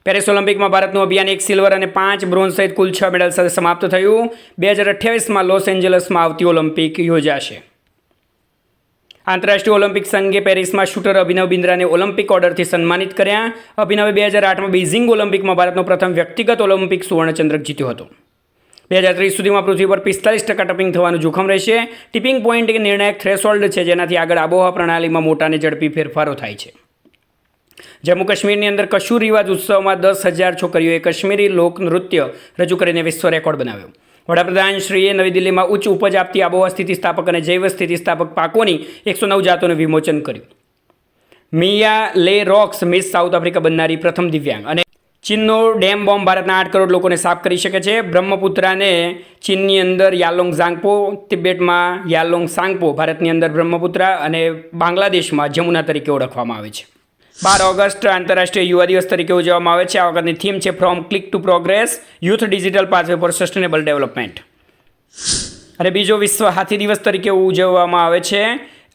A: પેરિસ ઓલિમ્પિકમાં ભારતનું અભિયાન 1 સિલ્વર અને 5 બ્રોન્ઝ સહિત કુલ 6 મેડલ સાથે સમાપ્ત થયું. 2028માં લોસ એન્જલસમાં આવતી ઓલિમ્પિક યોજાશે. આંતરરાષ્ટ્રીય ઓલિમ્પિક સંઘે પેરિસમાં શૂટર અભિનવ બિંદ્રાને ઓલિમ્પિક ઓર્ડરથી સન્માનિત કર્યા. અભિનવે 2008માં બીજિંગ ઓલિમ્પિકમાં ભારતનો પ્રથમ વ્યક્તિગત ઓલિમ્પિક સુવર્ણચંદ્રક જીત્યો હતો. 2030 સુધીમાં પૃથ્વી પર 45% ટપિંગ થવાનું જોખમ રહેશે. ટિપિંગ પોઈન્ટ એક નિર્ણાયક થ્રેશોલ્ડ છે જેનાથી આગળ આબોહવા પ્રણાલીમાં મોટા અને ઝડપી ફેરફારો થાય છે. જમ્મુ કાશ્મીરની અંદર કશૂર રિવાજ ઉત્સવમાં 10,000 છોકરીઓએ કાશ્મીરી લોકનૃત્ય રજૂ કરીને વિશ્વ રેકોર્ડ બનાવ્યો. વડાપ્રધાન શ્રીએ નવી દિલ્હીમાં ઉચ્ચ ઉપજ આપતી આબોહવા સ્થિતિસ્થાપક અને જૈવ સ્થિતિસ્થાપક પાકોની 109 જાતોનું વિમોચન કર્યું. મિયા લે રોક્સ મિસ સાઉથ આફ્રિકા બનનારી પ્રથમ દિવ્યાંગ. અને ચીનનો ડેમ બોમ્બ ભારતના 8 કરોડ લોકોને સાફ કરી શકે છે. બ્રહ્મપુત્રાને ચીનની અંદર યાલોંગ ઝાંગપો, તિબેટમાં યાલોંગ સાંગપો, ભારતની અંદર બ્રહ્મપુત્રા અને બાંગ્લાદેશમાં જમુના તરીકે ઓળખવામાં આવે છે. 12 ઓગસ્ટ આંતરરાષ્ટ્રીય યુવા દિવસ તરીકે ઉજવવામાં આવે છે. આ વખતની થીમ છે from click two progress, youth digital pathway four sustainable development. અને બીજો વિશ્વ હાથી દિવસ તરીકે ઉજવવામાં આવે છે.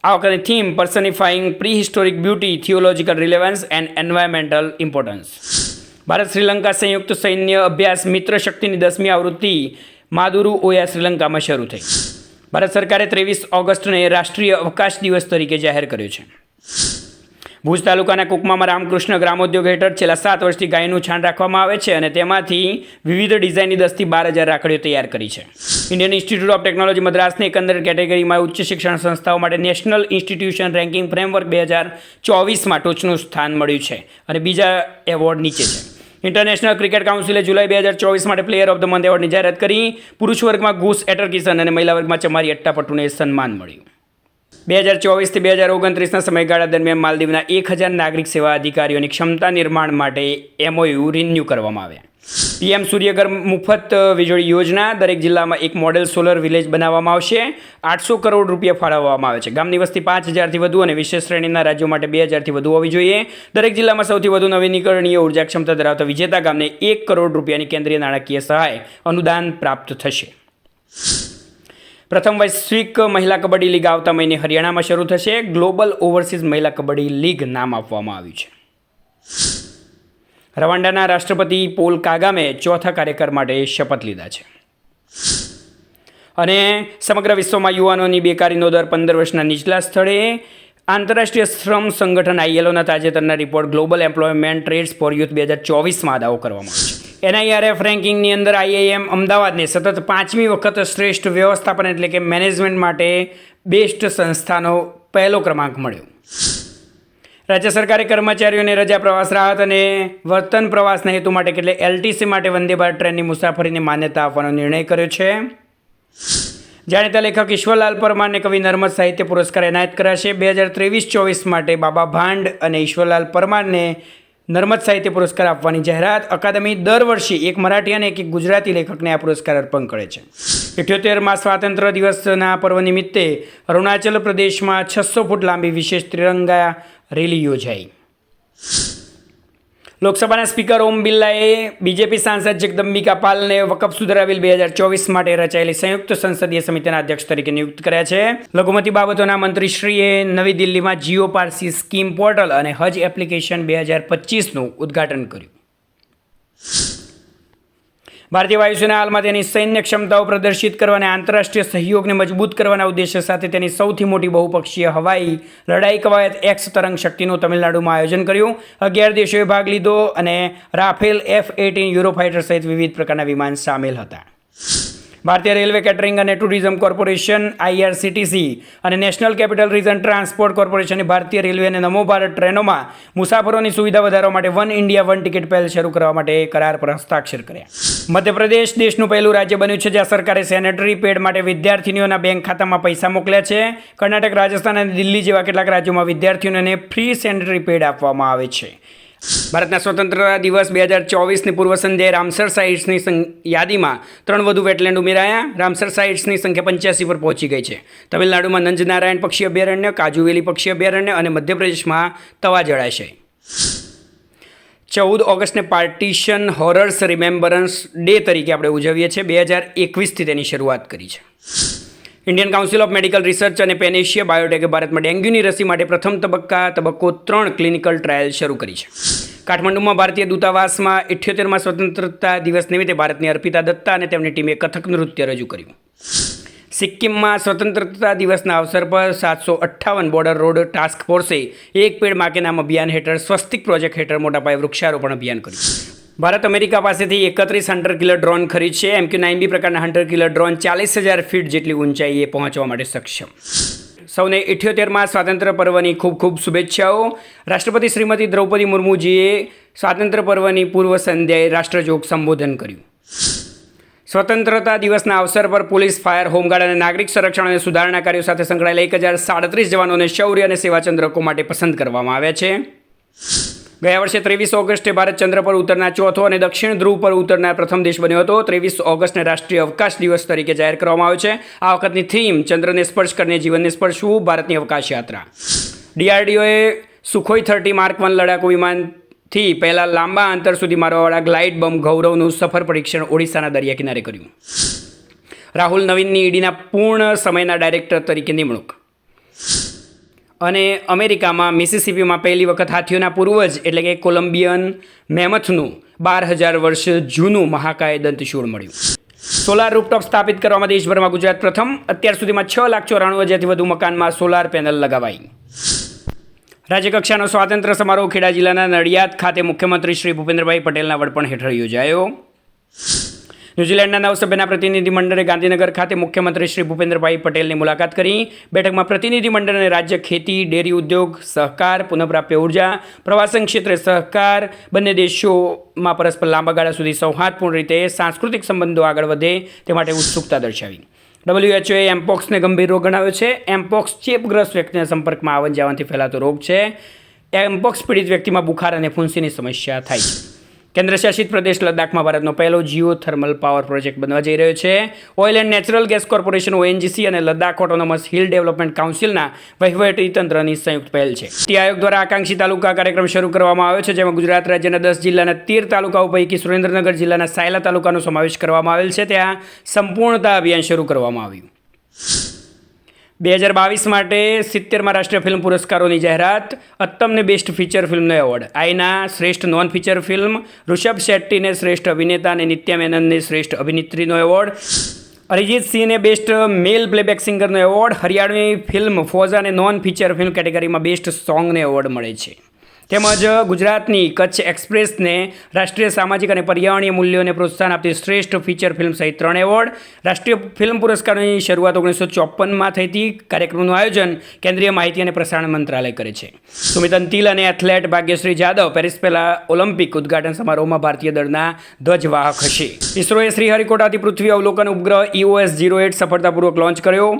A: આ વખતની theme personifying prehistoric beauty, theological relevance and environmental importance. Bharat Sri Lanka સંયુક્ત સૈન્ય અભ્યાસ મિત્ર શક્તિની 10મી આવૃત્તિ માદુરુ ઓયા શ્રીલંકામાં શરૂ થઈ. ભારત સરકારે 23 ઓગસ્ટને રાષ્ટ્રીય અવકાશ દિવસ તરીકે જાહેર કર્યો છે. ભુજ તાલુકાના કુકમામાં રામકૃષ્ણ ગ્રામોદ્યોગ હેઠળ છેલ્લા 7 વર્ષથી ગાયનું છાણ રાખવામાં આવે છે અને તેમાંથી વિવિધ ડિઝાઇનની 10 થી 12,000 રાખડીઓ તૈયાર કરી છે. ઇન્ડિયન ઇન્સ્ટિટ્યૂટ ઓફ ટેકનોલોજી મદ્રાસને એકંદર કેટેગરીમાં ઉચ્ચ શિક્ષણ સંસ્થાઓ માટે નેશનલ ઇન્સ્ટિટ્યુશન રેન્કિંગ ફ્રેમવર્ક 2024માં ટોચનું સ્થાન મળ્યું છે અને બીજા એવોર્ડ નીચે છે. ઇન્ટરનેશનલ ક્રિકેટ કાઉન્સિલે જુલાઈ 2024 માટે પ્લેયર ઓફ ધ મંથ એવોર્ડની જાહેરાત કરી. પુરુષ વર્ગમાં ગુસ એટરકિસન અને મહિલા વર્ગમાં ચમારી અટ્ટાપટ્ટુને સન્માન મળ્યું. 2024 થી 2029ના સમયગાળા દરમિયાન માલદીવના 1000 નાગરિક સેવા અધિકારીઓની ક્ષમતા નિર્માણ માટે MOU રિન્યૂ કરવામાં આવ્યા. PM સૂર્યઘર મુફત વીજળી યોજના. દરેક જિલ્લામાં એક મોડેલ સોલર વિલેજ બનાવવામાં આવશે. 800 કરોડ રૂપિયા ફાળવવામાં આવે છે. ગામની વસ્તી 5000થી વધુ અને વિશેષ શ્રેણીના રાજ્યો માટે 2000થી વધુ હોવી જોઈએ. દરેક જિલ્લામાં સૌથી વધુ નવીનીકરણીય ઉર્જા ક્ષમતા ધરાવતા વિજેતા ગામને 1 કરોડ રૂપિયાની કેન્દ્રીય નાણાકીય સહાય અનુદાન પ્રાપ્ત થશે. પ્રથમ વૈશ્વિક મહિલા કબડ્ડી લીગ આવતા મહિને હરિયાણામાં શરૂ થશે. ગ્લોબલ ઓવરસીઝ મહિલા કબડ્ડી લીગ નામ આપવામાં આવ્યું છે. રવાંડાના રાષ્ટ્રપતિ પોલ કાગામે ચોથા કાર્યકાળ માટે શપથ લીધા છે. અને સમગ્ર વિશ્વમાં યુવાનોની બેકારીનો દર 15 વર્ષના નીચલા સ્થળે. આંતરરાષ્ટ્રીય શ્રમ સંગઠન ILOના તાજેતરના report global employment trends for youth 2024માં દાવો કરવામાં આવ્યો છે. NIRF રેન્કિંગની અંદર IIM અમદાવાદને સતત 5મી વખત શ્રેષ્ઠ વ્યવસ્થાપન એટલે કે મેનેજમેન્ટ માટે બેસ્ટ સંસ્થાનો પહેલો ક્રમાંક મળ્યો. રાજ્ય સરકારે કર્મચારીઓને રજા, પ્રવાસ રાહત અને વર્તન પ્રવાસના હેતુ માટે એટલે LTC માટે વંદે ભારત ટ્રેનની મુસાફરીને માન્યતા આપવાનો નિર્ણય કર્યો છે. જાણીતા લેખક ઈશ્વરલાલ પરમારને કવિ નર્મદ સાહિત્ય પુરસ્કાર એનાયત કરાશે. 2023-24 માટે બાબા ભાંડ અને ઈશ્વરલાલ પરમારને નર્મદ સાહિત્ય પુરસ્કાર આપવાની જાહેરાત. અકાદમી દર વર્ષે એક મરાઠી અને એક ગુજરાતી લેખકને આ પુરસ્કાર અર્પણ કરે છે. 78મા સ્વાતંત્ર્ય દિવસના પર્વ નિમિત્તે અરુણાચલ પ્રદેશમાં 600 ફૂટ લાંબી વિશેષ ત્રિરંગા રેલી યોજાઈ. લોકસભાના સ્પીકર ઓમ બિરલાએ બીજેપી સાંસદ જગદંબિકા પાલને વકફ સુધારા બિલ 2024 માટે રચાયેલી સંયુક્ત સંસદીય સમિતિના અધ્યક્ષ તરીકે નિયુક્ત કર્યા છે. લઘુમતી બાબતોના મંત્રીશ્રીએ નવી દિલ્હીમાં જીઓ પારસી સ્કીમ પોર્ટલ અને હજ એપ્લિકેશન 2025નું ઉદ્ઘાટન કર્યું. ભારતીય વાયુસેના હાલમાં તેની સૈન્ય ક્ષમતાઓ પ્રદર્શિત કરવા અને આંતરરાષ્ટ્રીય સહયોગને મજબૂત કરવાના ઉદ્દેશ્ય સાથે તેની સૌથી મોટી બહુપક્ષીય હવાઈ લડાઈ કવાયત એક્સ તરંગ શક્તિનું તમિલનાડુમાં આયોજન કર્યું. 11 દેશોએ ભાગ લીધો અને રાફેલ F-18 યુરોફાઇટર સહિત વિવિધ પ્રકારના વિમાન સામેલ હતા. ભારતીય રેલવે કેટરિંગ અને ટુરિઝમ કોર્પોરેશન IRCTC અને નેશનલ કેપિટલ રીજન ટ્રાન્સપોર્ટ કોર્પોરેશને ભારતીય રેલવે અને નમો ભારત ટ્રેનોમાં મુસાફરોની સુવિધા વધારવા માટે વન ઇન્ડિયા વન ટિકિટ પહેલ શરૂ કરવા માટે કરાર પર હસ્તાક્ષર કર્યા. મધ્યપ્રદેશ દેશનું પહેલું રાજ્ય બન્યું છે જ્યાં સરકારે સેનેટરી પેડ માટે વિદ્યાર્થીનીઓના બેંક ખાતામાં પૈસા મોકલ્યા છે. કર્ણાટક, રાજસ્થાન અને દિલ્હી જેવા કેટલાક રાજ્યોમાં વિદ્યાર્થીઓને ફ્રી સેનેટરી પેડ આપવામાં આવે છે. ભારતના સ્વતંત્રતા દિવસ 2024ની પૂર્વ સંધ્યાએ રામસર સાઇટ્સની યાદીમાં 3 વધુ વેટલેન્ડ ઉમેરાયા. રામસર સાઇટ્સની સંખ્યા 85 પર પહોંચી ગઈ છે. તમિલનાડુમાં નંજનારાયણ પક્ષી અભયારણ્ય, કાજુવેલી પક્ષી અભયારણ્ય અને મધ્યપ્રદેશમાં તવા જળાશય. 14 ઓગસ્ટને પાર્ટીશન હોરર્સ રિમેમ્બરન્સ ડે તરીકે આપણે ઉજવીએ છીએ. 2021થી તેની શરૂઆત કરી છે. Indian council of medical research અને પેનેશિયા બાયોટેકે ભારતમાં ડેન્ગ્યુની રસી માટે પ્રથમ તબક્કો 3 ક્લિનિકલ ટ્રાયલ શરૂ કરી છે. કાઠમંડુમાં ભારતીય દૂતાવાસમાં 78મા સ્વતંત્રતા દિવસ નિમિત્તે ભારતની અર્પિતા દત્તા અને તેમની ટીમે કથક નૃત્ય રજૂ કર્યું. સિક્કિમમાં સ્વતંત્રતા દિવસના અવસર પર 758 બોર્ડર રોડ ટાસ્ક ફોર્સે એક પેડ માં કે નામ અભિયાન હેઠળ સ્વસ્તિક પ્રોજેક્ટ હેઠળ મોટા પાયે વૃક્ષારોપણ અભિયાન કર્યું. ભારત અમેરિકા પાસેથી 31 હન્ટર કિલર ડ્રોન ખરીદશે. MQ-9B પ્રકારના હન્ટર કિલર ડ્રોન 40,000 ફીટ જેટલી ઊંચાઈએ પહોંચવા માટે સક્ષમ. સૌને 78મા સ્વાતંત્ર્ય પર્વની ખૂબ ખૂબ શુભેચ્છાઓ. રાષ્ટ્રપતિ શ્રીમતી દ્રૌપદી મુર્મુજીએ સ્વાતંત્ર્ય પર્વની પૂર્વ સંધ્યાએ રાષ્ટ્રજોગ સંબોધન કર્યું. સ્વતંત્રતા દિવસના અવસર પર પોલીસ, ફાયર, હોમગાર્ડ અને નાગરિક સંરક્ષણ અને સુધારણા કાર્યો સાથે સંકળાયેલા 1037 જવાનોને શૌર્ય અને સેવાચંદ્રકો માટે પસંદ કરવામાં આવ્યા છે. ગયા વર્ષે 23 ઓગસ્ટે ભારત ચંદ્ર પર ઉતરનાર ચોથો અને દક્ષિણ ધ્રુવ પર ઉતરનાર પ્રથમ દેશ બન્યો હતો. 23 ઓગસ્ટને રાષ્ટ્રીય અવકાશ દિવસ તરીકે જાહેર કરવામાં આવ્યો છે. આ વખતની થીમ ચંદ્રને સ્પર્શ કરીને જીવનને સ્પર્શવું, ભારતની અવકાશ યાત્રા. DRDOએ સુખોઈ 30 માર્ક 1 લડાકુ વિમાનથી પહેલાં લાંબા અંતર સુધી મારવાવાળા ગ્લાઇડ બમ ગૌરવનું સફર પરીક્ષણ ઓડિશાના દરિયા કિનારે કર્યું. રાહુલ નવીનની ઈડીના પૂર્ણ સમયના ડાયરેક્ટર તરીકે નિમણૂક. અને અમેરિકામાં મિસિસિપીમાં પહેલી વખત હાથીઓના પૂર્વજ એટલે કે કોલંબિયન મેમથનું 12,000 વર્ષ જૂનું મહાકાય દંતશૂળ મળ્યું. સોલાર રૂફટોપ સ્થાપિત કરવામાં દેશભરમાં ગુજરાત પ્રથમ. અત્યાર સુધીમાં 6,94,000થી વધુ મકાનમાં સોલાર પેનલ લગાવાઈ. રાજ્યકક્ષાનો સ્વાતંત્ર્ય સમારોહ ખેડા જિલ્લાના નડિયાદ ખાતે મુખ્યમંત્રી શ્રી ભૂપેન્દ્રભાઈ પટેલના વડપણ હેઠળ યોજાયો. ન્યૂઝીલેન્ડના 9 સભ્યના પ્રતિનિધિમંડળે ગાંધીનગર ખાતે મુખ્યમંત્રી શ્રી ભૂપેન્દ્રભાઈ પટેલની મુલાકાત કરી. બેઠકમાં પ્રતિનિધિમંડળને રાજ્ય ખેતી, ડેરી ઉદ્યોગ, સહકાર, પુનઃપ્રાપ્ય ઉર્જા, પ્રવાસન ક્ષેત્રે સહકાર, બંને દેશોમાં પરસ્પર લાંબા ગાળા સુધી સૌહાર્દપૂર્ણ રીતે સાંસ્કૃતિક સંબંધો આગળ વધે તે માટે ઉત્સુકતા દર્શાવી. WHOએ એમ્પોક્સને ગંભીર રોગ ગણાવ્યો છે. એમ્પોક્સ ચેપગ્રસ્ત વ્યક્તિના સંપર્કમાં આવન જાવનથી ફેલાતો રોગ છે. એમ્પોક્સ પીડિત વ્યક્તિમાં બુખાર અને ફૂંસીની સમસ્યા થાય છે. કેન્દ્રશાસિત પ્રદેશ લદ્દાખમાં ભારતનો પહેલો જીઓ થર્મલ પાવર પ્રોજેક્ટ બનવા જઈ રહ્યો છે. Oil and natural gas corporation ONGC અને લદ્દાખ ઓટોનોમસ હિલ ડેવલપમેન્ટ કાઉન્સિલના વહીવટી તંત્રની સંયુક્ત પહેલ છે. નીતિ આયોગ દ્વારા આકાંક્ષી તાલુકા કાર્યક્રમ શરૂ કરવામાં આવ્યો છે, જેમાં ગુજરાત રાજ્યના 10 જિલ્લાના 13 તાલુકાઓ પૈકી સુરેન્દ્રનગર જિલ્લાના સાયલા તાલુકાનો સમાવેશ કરવામાં આવેલ છે. ત્યાં સંપૂર્ણતા અભિયાન શરૂ કરવામાં આવ્યું. 2022 માટે 70મા રાષ્ટ્રીય ફિલ્મ પુરસ્કારોની જાહેરાત. અત્તમને બેસ્ટ ફીચર ફિલ્મનો એવોર્ડ, આઈના શ્રેષ્ઠ નોન ફીચર ફિલ્મ, ઋષભ શેટ્ટીને શ્રેષ્ઠ અભિનેતા અને નિત્યા મેનનને શ્રેષ્ઠ અભિનેત્રીનો એવોર્ડ, અરિજીત સિંહને બેસ્ટ મેલ પ્લેબેક સિંગરનો એવોર્ડ, હરિયાણવી ફિલ્મ ફોઝાને નોન ફીચર ફિલ્મ કેટેગરીમાં બેસ્ટ સોંગનો એવોર્ડ મળે છે. તેમજ ગુજરાતની કચ્છ એક્સપ્રેસને રાષ્ટ્રીય સામાજિક અને પર્યાવરણીય મૂલ્યોને પ્રોત્સાહન આપતી શ્રેષ્ઠ ફીચર ફિલ્મ સહિત 3 એવોર્ડ. રાષ્ટ્રીય ફિલ્મ પુરસ્કારોની શરૂઆત 1954માં થઈ હતી. કાર્યક્રમનું આયોજન કેન્દ્રીય માહિતી અને પ્રસારણ મંત્રાલય કરે છે. સુમિત અંતિલ અને એથ્લેટ ભાગ્યશ્રી જાદવ પેરિસ પહેલા ઓલિમ્પિક ઉદ્ઘાટન સમારોહમાં ભારતીય દળના ધ્વજવાહક હશે. ઇસરોએ શ્રીહરિકોટાથી પૃથ્વી અવલોકન ઉપગ્રહ EOS-08 સફળતાપૂર્વક લોન્ચ કર્યો.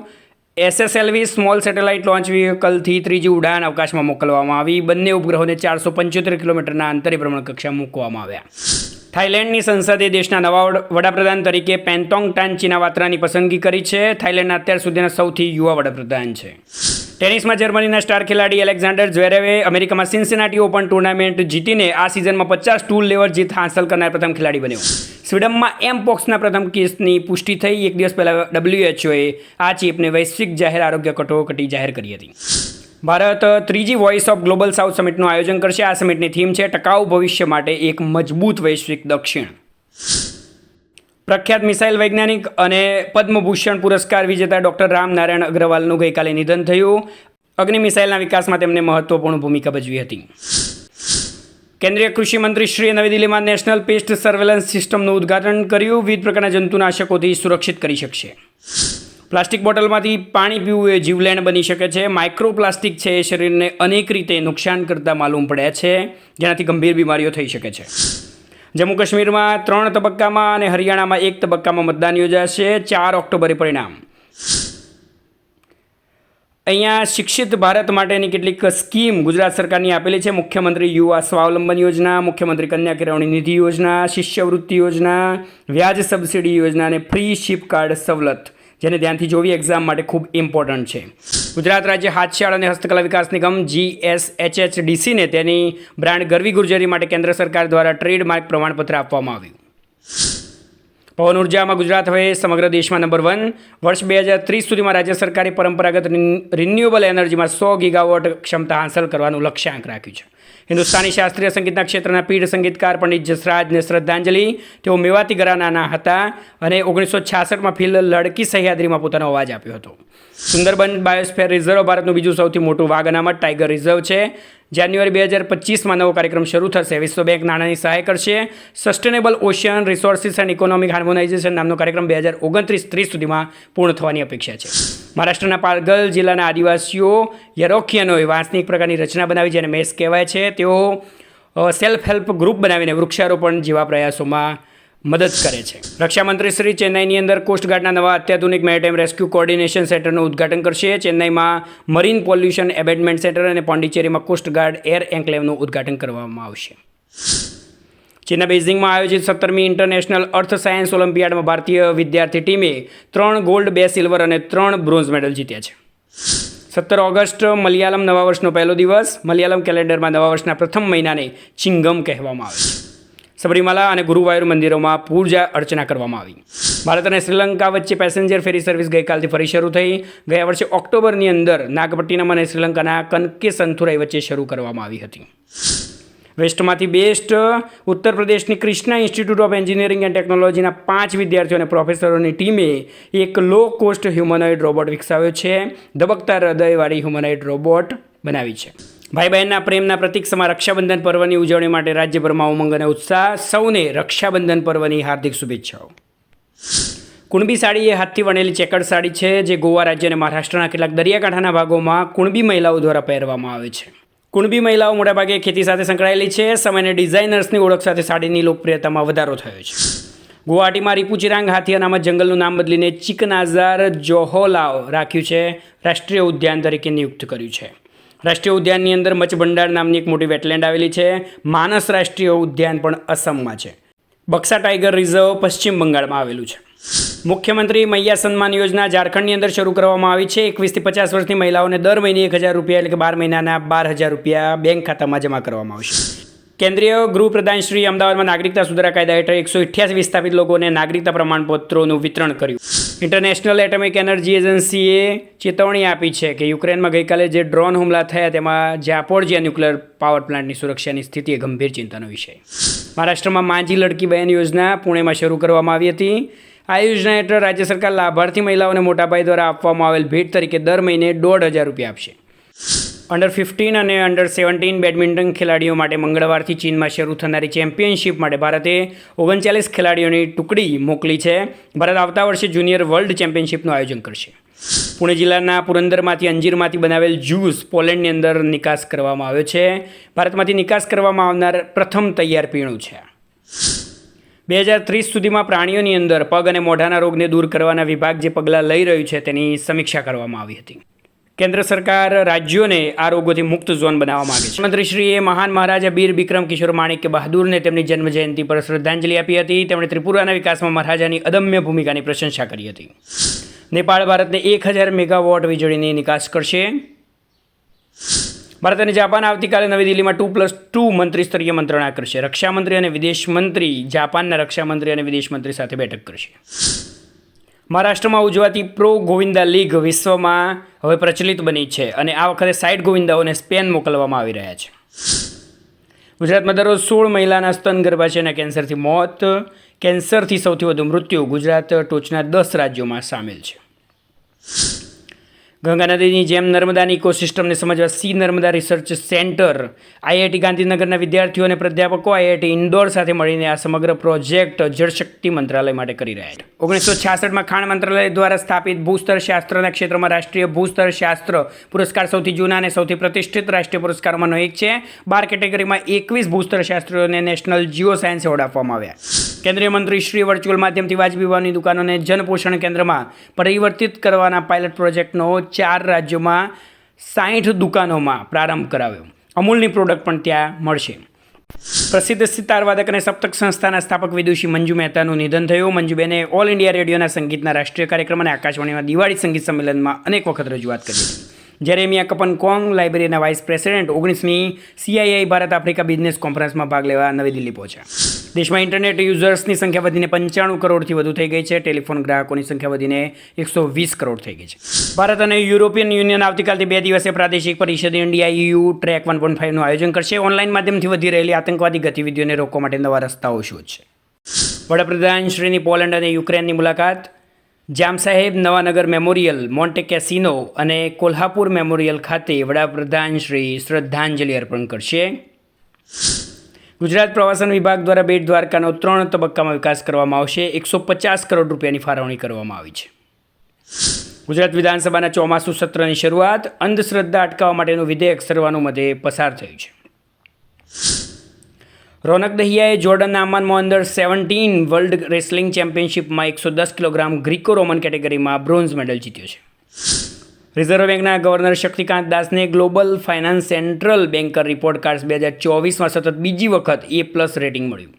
A: SSLV સ્મોલ સેટેલાઇટ લોન્ચ વ્હીકલથી ત્રીજી ઉડાન અવકાશમાં મોકલવામાં આવી. બંને ઉપગ્રહોને 475 કિલોમીટરના અંતરે ભ્રમણકક્ષામાં મૂકવામાં આવ્યા. થાઇલેન્ડની સંસદે દેશના નવા વડાપ્રધાન તરીકે પેન્ટોંગ ટાન ચીનાવાત્રાની પસંદગી કરી છે. થાઇલેન્ડના અત્યાર સુધીના સૌથી યુવા વડાપ્રધાન છે. ટેનિસમાં જર્મનીના સ્ટાર ખેલાડી એલેક્ઝાન્ડર ઝવેરેવે અમેરિકામાં સિન્સિનાટી ઓપન ટુર્નામેન્ટ જીતીને આ સિઝનમાં 50 ટૂર લેવલ જીત હાંસલ કરનાર પ્રથમ ખેલાડી બન્યો. સ્વીડનમાં એમપોક્સના પ્રથમ કેસની પુષ્ટિ થઈ. એક દિવસ પહેલાં WHOએ આ ચેપને વૈશ્વિક જાહેર આરોગ્ય કટોકટી જાહેર કરી હતી. ભારત ત્રીજી વોઇસ ઓફ ગ્લોબલ સાઉથ સમિટનું આયોજન કરશે. આ સમિટની થીમ છે ટકાઉ ભવિષ્ય માટે એક મજબૂત વૈશ્વિક દક્ષિણ. પ્રખ્યાત મિસાઇલ વૈજ્ઞાનિક અને પદ્મભૂષણ પુરસ્કાર વિજેતા ડૉક્ટર રામ નારાયણ અગ્રવાલનું ગઈકાલે નિધન થયું. અગ્નિ મિસાઇલના વિકાસમાં તેમણે મહત્વપૂર્ણ ભૂમિકા ભજવી હતી. કેન્દ્રીય કૃષિ મંત્રી શ્રીએ નવી દિલ્હીમાં નેશનલ પેસ્ટ સર્વેલન્સ સિસ્ટમનું ઉદ્ઘાટન કર્યું. વિવિધ પ્રકારના જંતુનાશકોથી સુરક્ષિત કરી શકશે. પ્લાસ્ટિક બોટલમાંથી પાણી પીવું એ જીવલેણ બની શકે છે. માઇક્રોપ્લાસ્ટિક છે એ શરીરને અનેક રીતે નુકસાન કરતા માલુમ પડ્યા છે, જેનાથી ગંભીર બીમારીઓ થઈ શકે છે. જમ્મુ કાશ્મીરમાં 3 તબક્કામાં અને હરિયાણામાં 1 તબક્કામાં મતદાન યોજાશે. 4 ઓક્ટોબરે પરિણામ. અહીંયા શિક્ષિત ભારત માટેની કેટલીક સ્કીમ ગુજરાત સરકારની આપેલી છે. મુખ્યમંત્રી યુવા સ્વાવલંબન યોજના, મુખ્યમંત્રી કન્યા કેળવણી નિધિ યોજના, શિષ્યવૃત્તિ યોજના, વ્યાજ સબસિડી યોજના અને ફ્રી શિપ કાર્ડ સવલત, જેને ધ્યાનથી જોવી એક્ઝામ માટે ખૂબ ઇમ્પોર્ટન્ટ છે. ગુજરાત રાજ્ય હાથશાળ અને હસ્તકલા વિકાસ નિગમ GSHHDCને તેની બ્રાન્ડ ગરવી ગુર્જરી માટે કેન્દ્ર સરકાર દ્વારા ટ્રેડમાર્ક પ્રમાણપત્ર આપવામાં આવ્યું. પવન ઉર્જામાં ગુજરાત હવે સમગ્ર દેશમાં નંબર 1. વર્ષ 2030 સુધીમાં રાજ્ય સરકારે પરંપરાગત રિન્યુએબલ એનર્જીમાં 100 ગીગાવોટ ક્ષમતા હાંસલ કરવાનું લક્ષ્યાંક રાખ્યું છે. હિન્દુસ્તાની શાસ્ત્રીય સંગીતના ક્ષેત્રના પીઢ સંગીતકાર પંડિત જસરાજને શ્રદ્ધાંજલિ. તેઓ મેવાતી ઘરાનાના હતા અને 1966માં ફિલ્મ લડકી સહ્યાદ્રીમાં પોતાનો અવાજ આપ્યો હતો. સુંદરબન બાયોસ્ફિયર રિઝર્વ ભારતનું બીજું સૌથી મોટું વાઘ અનામત ટાઈગર રિઝર્વ છે. જાન્યુઆરી 2025માં નવો કાર્યક્રમ શરૂ થશે. વિશ્વ બેંક નાણાંની સહાય કરશે. Sustainable ocean resources and economic harmonisation નામનો કાર્યક્રમ 2029-30 સુધીમાં પૂર્ણ થવાની અપેક્ષા છે. મહારાષ્ટ્રના પાલઘર જિલ્લાના આદિવાસીઓ યરોખિયનોએ વાંસની એક પ્રકારની રચના બનાવી, જેને મેસ કહેવાય છે. તેઓ સેલ્ફ હેલ્પ ગ્રુપ બનાવીને વૃક્ષારોપણ જેવા પ્રયાસોમાં મદદ કરે છે. રક્ષામંત્રી શ્રી ચેન્નાઈની અંદર કોસ્ટગાર્ડના નવા અત્યાધુનિક મેરીટાઈમ રેસ્ક્યુ કોઓર્ડિનેશન સેન્ટરનું ઉદ્ઘાટન કરશે. ચેન્નાઈમાં મરીન પોલ્યુશન એબેટમેન્ટ સેન્ટર અને પોંડિચેરીમાં કોસ્ટગાર્ડ એર એન્કલેવનું ઉદ્ઘાટન કરવામાં આવશે. ચીનના બેઇઝિંગમાં આયોજિત 17મી ઇન્ટરનેશનલ અર્થ સાયન્સ ઓલિમ્પિયાડમાં ભારતીય વિદ્યાર્થી ટીમે 3 ગોલ્ડ, 2 સિલ્વર અને 3 બ્રોન્ઝ મેડલ જીત્યા છે. 17 ઓગસ્ટ મલયાલમ નવા વર્ષનો પહેલો દિવસ. મલયાલમ કેલેન્ડરમાં નવા વર્ષના પ્રથમ મહિનાને ચિંગમ કહેવામાં આવે છે. સબરીમાલા અને ગુરુવાયુર મંદિરોમાં પૂજા અર્ચના કરવામાં આવી. ભારત અને શ્રીલંકા વચ્ચે પેસેન્જર ફેરી સર્વિસ ગઈકાલથી ફરી શરૂ થઈ. ગયા વર્ષે ઓક્ટોબરની અંદર નાગપટ્ટિનમ અને શ્રીલંકાના કનકેસંથુરાઈ વચ્ચે શરૂ કરવામાં આવી હતી. વેસ્ટમાંથી બેસ્ટ. ઉત્તર પ્રદેશની Krishna institute of engineering and ટેકનોલોજીના 5 વિદ્યાર્થીઓ અને પ્રોફેસરોની ટીમે એક લો કોસ્ટ હ્યુમનોઇડ રોબોટ વિકસાવ્યો છે. ધબકતા હૃદયવાળી હ્યુમનોઇડ રોબોટ બનાવી છે. ભાઈ બહેનના પ્રેમના પ્રતીક સમા રક્ષાબંધન પર્વની ઉજવણી માટે રાજ્યભરમાં ઉમંગ અને ઉત્સાહ. સૌને રક્ષાબંધન પર્વની હાર્દિક શુભેચ્છાઓ. કુણબી સાડી એ હાથથી વણેલી ચેકર્ડ સાડી છે, જે ગોવા રાજ્ય અને મહારાષ્ટ્રના કેટલાક દરિયાકાંઠાના ભાગોમાં કુણબી મહિલાઓ દ્વારા પહેરવામાં આવે છે. કુણબી મહિલાઓ મોટાભાગે ખેતી સાથે સંકળાયેલી છે. સમયને ડિઝાઇનર્સની ઓળખ સાથે સાડીની લોકપ્રિયતામાં વધારો થયો છે. ગુવાહાટીમાં રીપુચિરાંગ હાથી અનામત જંગલનું નામ બદલીને ચિકનાઝાર જોહોલાવ રાખ્યું છે. રાષ્ટ્રીય ઉદ્યાન તરીકે નિયુક્ત કર્યું છે. રાષ્ટ્રીય ઉદ્યાનની અંદર મચભંડાર નામની એક મોટી વેટલેન્ડ આવેલી છે. માનસ રાષ્ટ્રીય ઉદ્યાન પણ અસમમાં છે. બક્સા ટાઈગર રિઝર્વ પશ્ચિમ બંગાળમાં આવેલું છે. મુખ્યમંત્રી મૈયા સન્માન યોજના ઝારખંડની અંદર શરૂ કરવામાં આવી છે. 21 થી 50 વર્ષની મહિલાઓને દર મહિને 1,000 રૂપિયા એટલે કે 12 મહિનાના 12,000 રૂપિયા બેંક ખાતામાં જમા કરવામાં આવશે. કેન્દ્રીય ગૃહપ્રધાન શ્રી અમદાવાદમાં નાગરિકતા સુધારા કાયદા હેઠળ 188 વિસ્થાપિત લોકોને નાગરિકતા પ્રમાણપત્રોનું વિતરણ કર્યું. ઇન્ટરનેશનલ એટમિક એનર્જી એજન્સીએ ચેતવણી આપી છે કે યુક્રેનમાં ગઈકાલે જે ડ્રોન હુમલા થયા તેમાં ઝાપોરજિયા ન્યુક્લિયર પાવર પ્લાન્ટની સુરક્ષાની સ્થિતિ એ ગંભીર ચિંતાનો વિષય. મહારાષ્ટ્રમાં માંજી લડકી બહેન યોજના પુણેમાં શરૂ કરવામાં આવી હતી. આ યોજના હેઠળ રાજ્ય સરકાર લાભાર્થી મહિલાઓને મોટાભાઈ દ્વારા આપવામાં આવેલ ભેટ તરીકે દર મહિને 1,500 રૂપિયા આપશે. અંડર-15 અને અંડર-17 બેડમિન્ટન ખેલાડીઓ માટે મંગળવારથી ચીનમાં શરૂ થનારી ચેમ્પિયનશિપ માટે ભારતે 39 ખેલાડીઓની ટુકડી મોકલી છે. ભારત આવતા વર્ષે જુનિયર વર્લ્ડ ચેમ્પિયનશિપનું આયોજન કરશે. પુણે જિલ્લાના પુરંદરમાંથી અંજીરમાંથી બનાવેલ જ્યુસ પોલેન્ડની અંદર નિકાસ કરવામાં આવ્યો છે. ભારતમાંથી નિકાસ કરવામાં આવનાર પ્રથમ તૈયાર પીણું છે. 2030 સુધીમાં પ્રાણીઓની અંદર પગ અને મોઢાના રોગને દૂર કરવાના વિભાગ જે પગલાં લઈ રહ્યું છે તેની સમીક્ષા કરવામાં આવી હતી. કેન્દ્ર સરકાર રાજ્યોને આ રોગોથી મુક્ત ઝોન બનાવવા માંગે છે. મંત્રીશ્રીએ મહાન મહારાજા વીર બિક્રમ કિશોર માણિક્ય બહાદુરને તેમની જન્મજયંતિ પર શ્રદ્ધાંજલિ આપી હતી. તેમણે ત્રિપુરાના વિકાસમાં મહારાજાની અદમ્ય ભૂમિકાની પ્રશંસા કરી હતી. નેપાળ ભારતને 1000 મેગાવોટ વીજળીની નિકાસ કરશે. ભારત અને જાપાન આવતીકાલે નવી દિલ્હીમાં 2+2 મંત્રી સ્તરીય મંત્રણા કરશે. રક્ષામંત્રી અને વિદેશ મંત્રી જાપાનના રક્ષામંત્રી અને વિદેશ મંત્રી સાથે બેઠક કરશે. મહારાષ્ટ્રમાં ઉજવાતી પ્રો ગોવિંદા લીગ વિશ્વમાં હવે પ્રચલિત બની છે અને આ વખતે 60 ગોવિંદાઓને સ્પેન મોકલવામાં આવી રહ્યા છે. ગુજરાતમાં દરરોજ 16 મહિલાના સ્તન ગર્ભાશયના કેન્સરથી મોત. કેન્સરથી સૌથી વધુ મૃત્યુ ગુજરાત ટોચના 10 રાજ્યોમાં સામેલ છે. ગંગા નદીની જેમ નર્મદાની ઇકોસિસ્ટમને સમજવા C Narmada research centre IIT ગાંધીનગરના વિદ્યાર્થીઓ અને પ્રાધ્યાપકો આઈઆઈટી ઇન્દોર સાથે મળીને આ સમગ્ર પ્રોજેક્ટ જળશક્તિ મંત્રાલય માટે કરી રહ્યા છે. 1966માં ખાણ મંત્રાલય દ્વારા સ્થાપિત ભૂસ્તર શાસ્ત્રના ક્ષેત્રમાં રાષ્ટ્રીય ભૂસ્તર શાસ્ત્ર પુરસ્કાર સૌથી જૂના અને સૌથી પ્રતિષ્ઠિત રાષ્ટ્રીય પુરસ્કારોમાંનો એક છે. 12 કેટેગરીમાં 21 ભૂસ્તર શાસ્ત્રીઓને નેશનલ જીઓ સાયન્સ એવોર્ડ આપવામાં આવ્યા. કેન્દ્રીય મંત્રી શ્રી વર્ચ્યુઅલ માધ્યમથી વાજબી ભાવની દુકાનોને જનપોષણ કેન્દ્રમાં પરિવર્તિત કરવાના પાયલટ પ્રોજેક્ટનો 4 રાજ્યોમાં 60 દુકાનોમાં પ્રારંભ કરાવ્યો. અમૂલની પ્રોડક્ટ પણ ત્યાં મળશે. પ્રસિદ્ધ સિતારવાદક અને સપ્તક સંસ્થાના સ્થાપક વિદુષી મંજુ મહેતાનું નિધન થયું. મંજુબેને ઓલ ઇન્ડિયા રેડિયોના સંગીતના રાષ્ટ્રીય કાર્યક્રમ અને આકાશવાણીમાં દિવાળી સંગીત સંમેલનમાં અનેક વખત રજૂઆત કરી હતી. જેરેમિયા કપનકોંગ લાઇબ્રેરીના વાઇસ પ્રેસિડેન્ટ 19મી CII ભારત આફ્રિકા બિઝનેસ કોન્ફરન્સમાં ભાગ લેવા નવી દિલ્હી પહોંચ્યા. દેશમાં ઇન્ટરનેટ યુઝર્સની સંખ્યા વધીને 95 કરોડથી વધુ થઈ ગઈ છે. ટેલિફોન ગ્રાહકોની સંખ્યા વધીને 120 કરોડ થઈ ગઈ છે. ભારત અને યુરોપિયન યુનિયન આવતીકાલથી 2 દિવસીય પ્રાદેશિક પરિષદ ઇન્ડિયા EU ટ્રેક 1.5નું આયોજન કરશે. ઓનલાઈન માધ્યમથી વધી રહેલી આતંકવાદી ગતિવિધિઓને રોકવા માટે નવા રસ્તાઓ શોધશે. વડાપ્રધાન શ્રીની પોલેન્ડ અને યુક્રેનની મુલાકાત. જામ સાહેબ નવાનગર મેમોરિયલ, મોન્ટે કેસિનો અને કોલ્હાપુર મેમોરિયલ ખાતે વડાપ્રધાન શ્રી શ્રદ્ધાંજલિ અર્પણ કરશે. ગુજરાત પ્રવાસન વિભાગ દ્વારા બેટ દ્વારકાનો 3 તબક્કામાં વિકાસ કરવામાં આવશે. 150 કરોડ રૂપિયાની ફાળવણી કરવામાં આવી છે. ગુજરાત વિધાનસભાના ચોમાસુ સત્રની શરૂઆત. અંધશ્રદ્ધા અટકાવવા માટેનું વિધેયક સર્વાનુમતે પસાર થયું છે. રોનક દહિયાએ જોર્ડનના અમ્માનમાં અંડર-17 વર્લ્ડ રેસલિંગ ચેમ્પિયનશિપમાં 110 કિલોગ્રામ ગ્રીકો રોમન કેટેગરીમાં બ્રોન્ઝ મેડલ જીત્યો છે. રિઝર્વ બેંકના ગવર્નર શક્તિકાંત દાસને global finance central banker report cards 2024માં સતત બીજી વખત A+ રેટિંગ મળ્યું.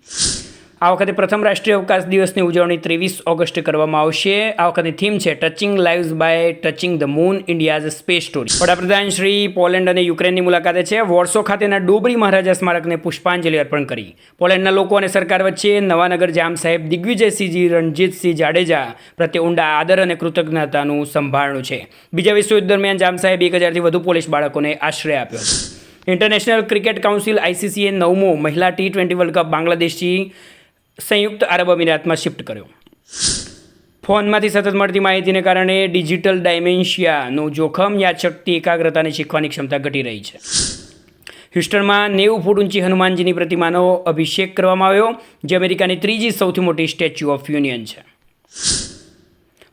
A: આ વખતે પ્રથમ રાષ્ટ્રીય અવકાશ દિવસની ઉજવણી 23 ઓગસ્ટે કરવામાં આવશે. આ વખતની થીમ છે touching lives by touching the moon India's space story. વડાપ્રધાન શ્રી પોલેન્ડ અને યુક્રેનની મુલાકાતે છે. વોર્સો ખાતેના ડોબરી મહારાજા સ્મારકને પુષ્પાંજલિ અર્પણ કરી. પોલેન્ડના લોકો અને સરકાર વચ્ચે નવાનગર જામ સાહેબ દિગ્વિજયસિંહજી રણજીતસિંહ જાડેજા પ્રત્યે ઊંડા આદર અને કૃતજ્ઞતાનું સંભાળણું છે. બીજા વિશ્વયુદ્ધ દરમિયાન જામ સાહેબ 1000થી વધુ પોલિશ બાળકોને આશ્રય આપ્યો હતો. ઇન્ટરનેશનલ ક્રિકેટ કાઉન્સિલ ICCએ 9મો મહિલા T20 વર્લ્ડ કપ બાંગ્લાદેશથી સંયુક્ત આરબ અમીરાતમાં શિફ્ટ કર્યો. ફોનમાંથી સતત મળતી માહિતીને કારણે ડિજિટલ ડાયમેન્શિયાનું જોખમ, યાદશક્તિ, એકાગ્રતા અને શીખવાની ક્ષમતા ઘટી રહી છે. હ્યુસ્ટનમાં 90 ફૂટ ઊંચી હનુમાનજીની પ્રતિમાનો અભિષેક કરવામાં આવ્યો, જે અમેરિકાની 3જી સૌથી મોટી સ્ટેચ્યુ ઓફ યુનિયન છે.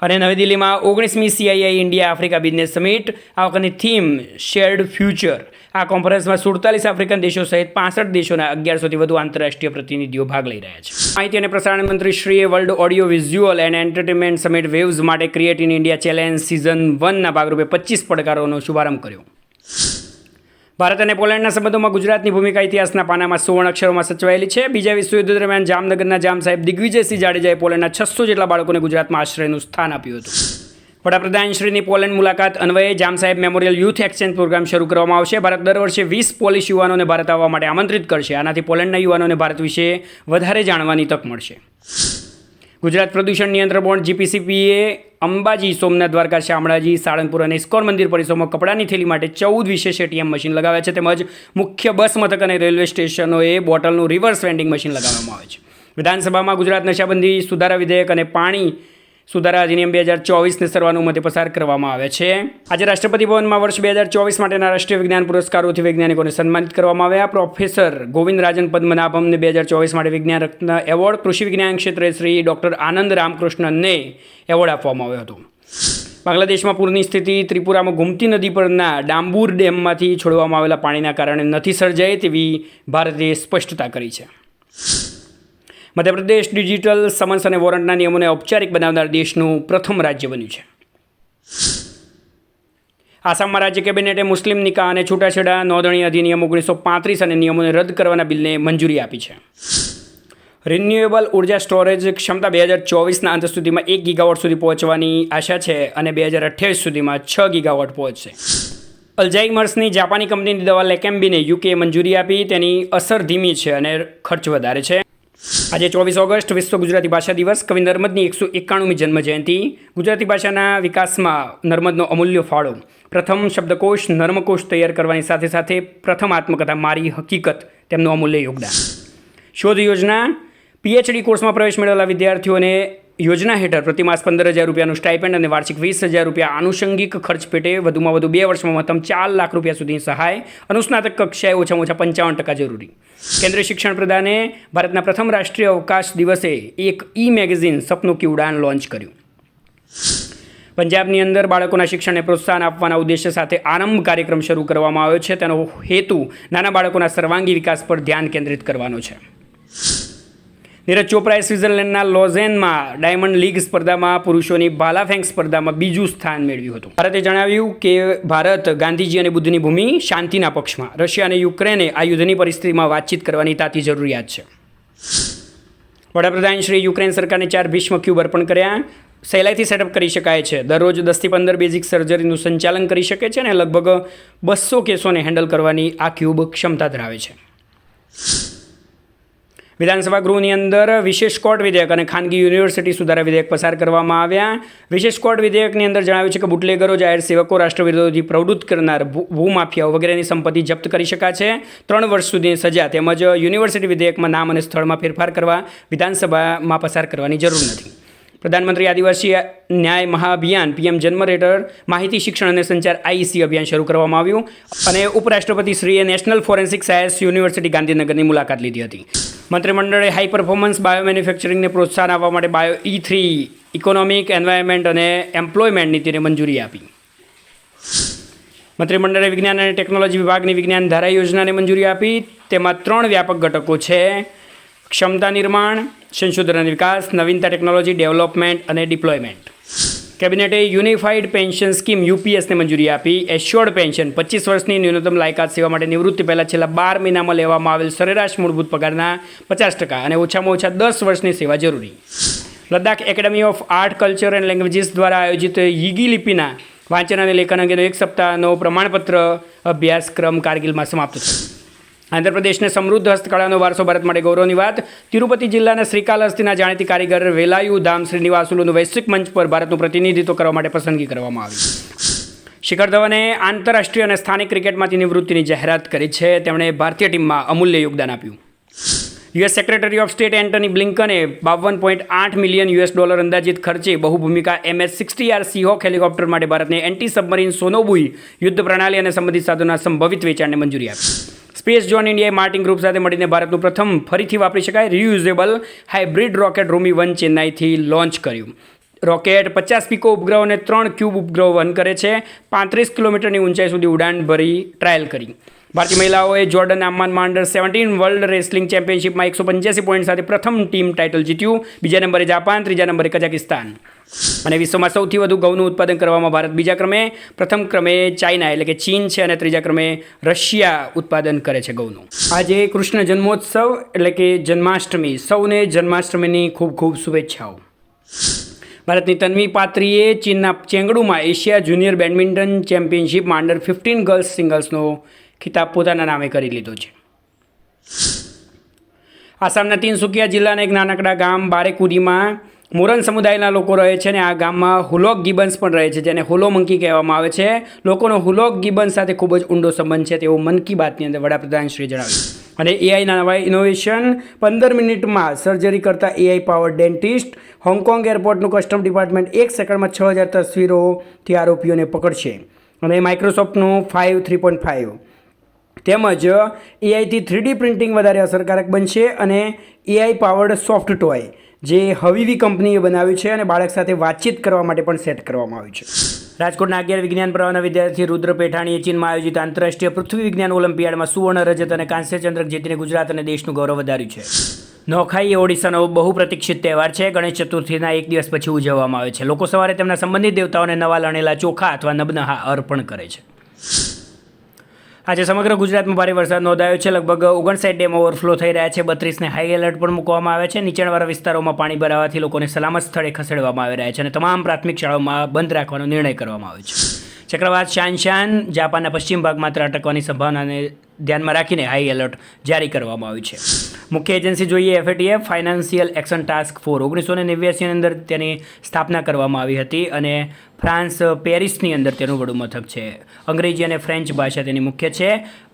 A: અને નવી દિલ્હીમાં 19મી CII India Africa business summit. આ વખતની થીમ શેર્ડ ફ્યુચર. આ કોન્ફરન્સમાં 47 આફ્રિકન દેશો સહિત 65 દેશોના 1100થી વધુ આંતરરાષ્ટ્રીય પ્રતિનિધિઓ ભાગ લઈ રહ્યા છે. માહિતી અને પ્રસારણ મંત્રી શ્રીએ world audio visual and entertainment summit waves માટે create in India challenge season 1ના ભાગરૂપે 25 પડકારોનો શુભારંભ કર્યો. ભારત અને પોલેન્ડના સંબંધોમાં ગુજરાતની ભૂમિકા ઇતિહાસના પાનામાં સુવર્ણ અક્ષરોમાં સચવાયેલી છે. બીજા વિશ્વયુદ્ધ દરમિયાન જામનગરના જામ સાહેબ દિગ્વિજયસિંહ જાડેજાએ પોલેન્ડના 600 જેટલા બાળકોને ગુજરાતમાં આશ્રયનું સ્થાન આપ્યું હતું. વડાપ્રધાન શ્રીની પોલેન્ડ મુલાકાત અન્વયે જામ સાહેબ મેમોરિયલ યુથ એક્સચેન્જ પ્રોગ્રામ શરૂ કરવામાં આવશે. ભારત દર વર્ષે 20 પોલિશ યુવાનોને ભારત આવવા માટે આમંત્રિત કરશે. આનાથી પોલેન્ડના યુવાનોને ભારત વિશે વધારે જાણવાની તક મળશે. ગુજરાત પ્રદૂષણ નિયંત્રણ બોર્ડ GPCBએ અંબાજી, સોમનાથ, દ્વારકા, શામળાજી, સાળંગપુર અને ઇસ્કોન મંદિર પરિસરમાં કપડાની થેલી માટે 14 વિશેષ ATM મશીન લગાવ્યા છે. તેમજ મુખ્ય બસ મથક અને રેલવે સ્ટેશનોએ બોટલનું રિવર્સ વેન્ડિંગ મશીન લગાવવામાં આવે છે. વિધાનસભામાં ગુજરાત નશાબંધી સુધારા વિધેયક અને પાણી સુધારા અધિનિયમ 2024ને સર્વાનુમતે પસાર કરવામાં આવે છે. આજે રાષ્ટ્રપતિ ભવનમાં વર્ષ 2024 માટેના રાષ્ટ્રીય વિજ્ઞાન પુરસ્કારોથી વૈજ્ઞાનિકોને સન્માનિત કરવામાં આવ્યા. પ્રોફેસર ગોવિંદરાજન પદ્મનાભમને 2024 માટે વિજ્ઞાન રત્ન એવોર્ડ, કૃષિ વિજ્ઞાન ક્ષેત્રે શ્રી ડૉક્ટર આનંદ રામકૃષ્ણનને એવોર્ડ આપવામાં આવ્યો હતો. બાંગ્લાદેશમાં પૂરની સ્થિતિ ત્રિપુરામાં ગોમતી નદી પરના ડાંબુર ડેમમાંથી છોડવામાં આવેલા પાણીના કારણે નથી સર્જાઈ તેવી ભારતે સ્પષ્ટતા કરી છે. મધ્યપ્રદેશ ડિજિટલ સમન્સ અને વોરંટના નિયમોને ઔપચારિક બનાવનાર દેશનું પ્રથમ રાજ્ય બન્યું છે. આસામમાં રાજ્ય કેબિનેટે મુસ્લિમ નિકાહ અને છૂટાછેડા નોંધણી અધિનિયમ 1935 અને નિયમોને રદ કરવાના બિલને મંજૂરી આપી છે. રિન્યુએબલ ઉર્જા સ્ટોરેજ ક્ષમતા 2024ના અંત સુધીમાં 1 ગીગાવોટ સુધી પહોંચવાની આશા છે અને 2028 સુધીમાં 6 ગીગાવોટ પહોંચશે. અલ્ઝાઇમર્સની જાપાની કંપનીની દવા લેકેમ્બીને યુકેએ મંજૂરી આપી. તેની અસર ધીમી છે અને ખર્ચ વધારે છે. આજે 24 ઓગસ્ટ વિશ્વ ગુજરાતી ભાષા દિવસ. કવિ નર્મદની 191મી જન્મજયંતિ. ગુજરાતી ભાષાના વિકાસમાં નર્મદનો અમૂલ્ય ફાળો. પ્રથમ શબ્દકોશ નર્મકોશ તૈયાર કરવાની સાથે સાથે પ્રથમ આત્મકથા મારી હકીકત તેમનું અમૂલ્ય યોગદાન. શોધ યોજના. પીએચડી કોર્સમાં પ્રવેશ મેળવેલા વિદ્યાર્થીઓને યોજના હેઠળ પ્રતિમાસ 15,000 રૂપિયાનું સ્ટાઇપેન્ડ અને વાર્ષિક 20,000 રૂપિયા આનુષંગિક ખર્ચ પેટે વધુમાં વધુ 2 વર્ષમાં મહત્તમ 4 લાખ રૂપિયા સુધીની સહાય. અનુસ્નાતક કક્ષાએ ઓછામાં ઓછા 55% જરૂરી. કેન્દ્રીય શિક્ષણ પ્રધાને ભારતના પ્રથમ રાષ્ટ્રીય અવકાશ દિવસે એક મેગેઝિન સપનું કી ઉડાન લોન્ચ કર્યું. પંજાબની અંદર બાળકોના શિક્ષણને પ્રોત્સાહન આપવાના ઉદ્દેશ્ય સાથે આરંભ કાર્યક્રમ શરૂ કરવામાં આવ્યો છે. તેનો હેતુ નાના બાળકોના સર્વાંગી વિકાસ પર ધ્યાન કેન્દ્રિત કરવાનો છે. નીરજ ચોપરાએ સ્વિટ્ઝરલેન્ડના લોઝેનમાં ડાયમંડ લીગ સ્પર્ધામાં પુરુષોની ભાલા ફેંક સ્પર્ધામાં બીજું સ્થાન મેળવ્યું હતું. ભારતે જણાવ્યું કે ભારત ગાંધીજી અને બુદ્ધની ભૂમિ શાંતિના પક્ષમાં. રશિયા અને યુક્રેને આ યુદ્ધની પરિસ્થિતિમાં વાતચીત કરવાની તાતી જરૂરિયાત છે. વડાપ્રધાન શ્રી યુક્રેન સરકારને 4 ભીષ્મ ક્યુબ અર્પણ કર્યા. સહેલાઈથી સેટઅપ કરી શકાય છે. દરરોજ 10 થી 15 બેઝિક સર્જરીનું સંચાલન કરી શકે છે અને લગભગ 200 કેસોને હેન્ડલ કરવાની આ ક્યુબ ક્ષમતા ધરાવે છે. વિધાનસભા ગૃહની અંદર વિશેષ કોર્ટ વિધેયક અને ખાનગી યુનિવર્સિટી સુધારા વિધેયક પસાર કરવામાં આવ્યા. વિશેષ કોર્ટ વિધેયકની અંદર જણાવ્યું છે કે બુટલેગરો, જાહેર સેવકો, રાષ્ટ્રવિરોધી પ્રવૃત્તિ કરનાર ભૂમાફિયાઓ વગેરેની સંપત્તિ જપ્ત કરી શકાશે. 3 વર્ષ સુધીની સજા તેમજ યુનિવર્સિટી વિધેયકમાં નામ અને સ્થળમાં ફેરફાર કરવા વિધાનસભામાં પસાર કરવાની જરૂર નથી. પ્રધાનમંત્રી આદિવાસી ન્યાય મહાઅભિયાન પીએમ જનરેટર માહિતી શિક્ષણ અને સંચાર આઈસી અભિયાન શરૂ કરવામાં આવ્યું અને ઉપરાષ્ટ્રપતિ શ્રીએ નેશનલ ફોરેન્સિક સાયન્સ યુનિવર્સિટી ગાંધીનગરની મુલાકાત લીધી હતી. મંત્રીમંડળે હાઈ પરફોર્મન્સ બાયો મેન્યુફેક્ચરિંગને પ્રોત્સાહન આપવા માટે બાયો E3 ઇકોનોમિક, એન્વાયરમેન્ટ અને એમ્પ્લોયમેન્ટ નીતિને મંજૂરી આપી. મંત્રીમંડળે વિજ્ઞાન અને ટેકનોલોજી વિભાગની વિજ્ઞાન ધારા યોજનાને મંજૂરી આપી. તેમાં 3 વ્યાપક ઘટકો છે: ક્ષમતા નિર્માણ, સંશોધન અને વિકાસ, નવીનતા ટેકનોલોજી ડેવલપમેન્ટ અને ડિપ્લોયમેન્ટ. કેબિનેટે યુનિફાઈડ પેન્શન સ્કીમ યુપીએસને મંજૂરી આપી. એશ્યોર્ડ પેન્શન 25 વર્ષની ન્યૂનતમ લાયકાત સેવા માટે નિવૃત્તિ પહેલાં છેલ્લા 12 મહિનામાં લેવામાં આવેલ સરેરાશ મૂળભૂત પગારના 50% અને ઓછામાં ઓછા 10 વર્ષની સેવા જરૂરી. Ladakh academy of art, culture and languages દ્વારા આયોજિત યીગી લિપિના વાંચન અને લેખન અંગેનો 1 સપ્તાહનો પ્રમાણપત્ર અભ્યાસક્રમ કારગિલમાં સમાપ્ત થયો. આંધ્રપ્રદેશને સમૃદ્ધ હસ્તકળાનો વારસો ભારત માટે ગૌરવની વાત. તિરુપતિ જિલ્લાના શ્રીકાલહસ્તીના જાણીતી કારીગર વેલાયુ ધામ શ્રીનિવાસુલુનું વૈશ્વિક મંચ પર ભારતનું પ્રતિનિધિત્વ કરવા માટે પસંદગી કરવામાં આવી. શિખર ધવને આંતરરાષ્ટ્રીય અને સ્થાનિક ક્રિકેટમાંથી નિવૃત્તિની જાહેરાત કરી છે. તેમણે ભારતીય ટીમમાં અમૂલ્ય યોગદાન આપ્યું. US secretary of state Antony બ્લિંકને $52.8 મિલિયન અંદાજિત ખર્ચે બહુભૂમિકા MH-60R સીહોક હેલિકોપ્ટર માટે ભારતને એન્ટી સબમરીન સોનોબુઈ યુદ્ધ પ્રણાલી અને સંબંધિત સાધનોના સંભવિત વેચાણને મંજૂરી આપી. સ્પેસ ઝોન ઇન્ડિયાએ માર્ટિન ગ્રુપ સાથે મળીને ભારતનું પ્રથમ ફરીથી વાપરી શકાય રિયુઝેબલ હાઇબ્રિડ રોકેટ રૂમી-1 ચેન્નાઈથી લોન્ચ કર્યું. રોકેટ 50 પીકો ઉપગ્રહો અને 3 ક્યુબ ઉપગ્રહો વહન કરે છે. 35 કિલોમીટરની ઊંચાઈ સુધી ઉડાન ભરી ટ્રાયલ કરી. ભારતીય મહિલાઓએ જોર્ડન આમ્માનમાં અંડર-17 વર્લ્ડ રેસલિંગ ચેમ્પિયનશિપમાં 185 પોઈન્ટ સાથે પ્રથમ ટીમ ટાઇટલ જીત્યું. બીજા નંબરે જાપાન, ત્રીજા નંબરે કઝાકિસ્તાન. અને વિશ્વમાં સૌથી વધુ ઘઉંનું ઉત્પાદન કરવામાં ભારત બીજા ક્રમે, પ્રથમ ક્રમે ચાઇના એટલે કે ચીન છે અને ત્રીજા ક્રમે રશિયા ઉત્પાદન કરે છે ઘઉંનું. આજે કૃષ્ણ જન્મોત્સવ એટલે કે જન્માષ્ટમી. સૌને જન્માષ્ટમીની ખૂબ ખૂબ શુભેચ્છાઓ. ભારતની તન્વી પાત્રીએ ચીનના ચેંગડુમાં એશિયા જુનિયર બેડમિન્ટન ચેમ્પિયનશિપમાં અંડર-15 ગર્લ્સ સિંગલ્સનો ખિતાબ પોતાના નામે કરી લીધો છે. આસામના તિનસુકિયા જિલ્લાના એક નાનકડા ગામ બારેકુરીમાં મોરન સમુદાયના લોકો રહે છે અને આ ગામમાં હુલોક ગિબન્સ પણ રહે છે, જેને હોલો મંકી કહેવામાં આવે છે. લોકોનો હુલોક ગિબન્સ સાથે ખૂબ જ ઊંડો સંબંધ છે તેવું મન કી બાતની અંદર વડાપ્રધાનશ્રીએ જણાવ્યું. અને એઆઈના નવા ઇનોવેશન 15 મિનિટમાં સર્જરી કરતા એઆઈ પાવર ડેન્ટિસ્ટ. હોંગકોંગ એરપોર્ટનું કસ્ટમ ડિપાર્ટમેન્ટ 1 સેકન્ડમાં 6000 તસવીરોથી આરોપીઓને પકડશે. અને માઇક્રોસોફ્ટનું 3.5 તેમજ એઆઈથી 3D પ્રિન્ટિંગ વધારે અસરકારક બનશે. અને એઆઈ પાવર્ડ સોફ્ટ ટોય જે હવીવી કંપનીએ બનાવ્યું છે અને બાળક સાથે વાતચીત કરવા માટે પણ સેટ કરવામાં આવ્યું છે. રાજકોટના 11 વિજ્ઞાન પ્રવાહના વિદ્યાર્થી રુદ્ર પેઠાણીએ ચીનમાં આયોજિત આંતરરાષ્ટ્રીય પૃથ્વી વિજ્ઞાન ઓલિમ્પિયાડમાં સુવર્ણ, રજત અને કાંસ્ય ચંદ્રક જીતીને ગુજરાત અને દેશનું ગૌરવ વધાર્યું છે. નોખાઈ એ ઓડિશાનો બહુ પ્રતીક્ષિત તહેવાર છે. ગણેશ ચતુર્થીના એક દિવસ પછી ઉજવવામાં આવે છે. લોકો સવારે તેમના સંબંધિત દેવતાઓને નવા લણેલા ચોખા અથવા નબનહા અર્પણ કરે છે. આજે સમગ્ર ગુજરાતમાં ભારે વરસાદ નોંધાયો છે. લગભગ 59 ડેમ ઓવરફ્લો થઈ રહ્યા છે. 32ને હાઈ એલર્ટ પણ મૂકવામાં આવે છે. નીચાણવાળા વિસ્તારોમાં પાણી ભરાવાથી લોકોને સલામત સ્થળે ખસેડવામાં આવી રહ્યા છે અને તમામ પ્રાથમિક શાળાઓમાં બંધ રાખવાનો નિર્ણય કરવામાં આવ્યો છે. ચક્રવાત શાન જાપાનના પશ્ચિમ ભાગમાં ત્રાટકવાની સંભાવનાને ધ્યાનમાં રાખીને હાઈ એલર્ટ જારી કરવામાં આવ્યું છે. મુખ્ય એજન્સી જોઈએ FATF financial action task force. 1989ની અંદર તેની સ્થાપના કરવામાં આવી હતી અને ફ્રાન્સ પેરિસની અંદર તેનું વડું મથક છે. અંગ્રેજી અને ફ્રેન્ચ ભાષા તેની મુખ્ય છે.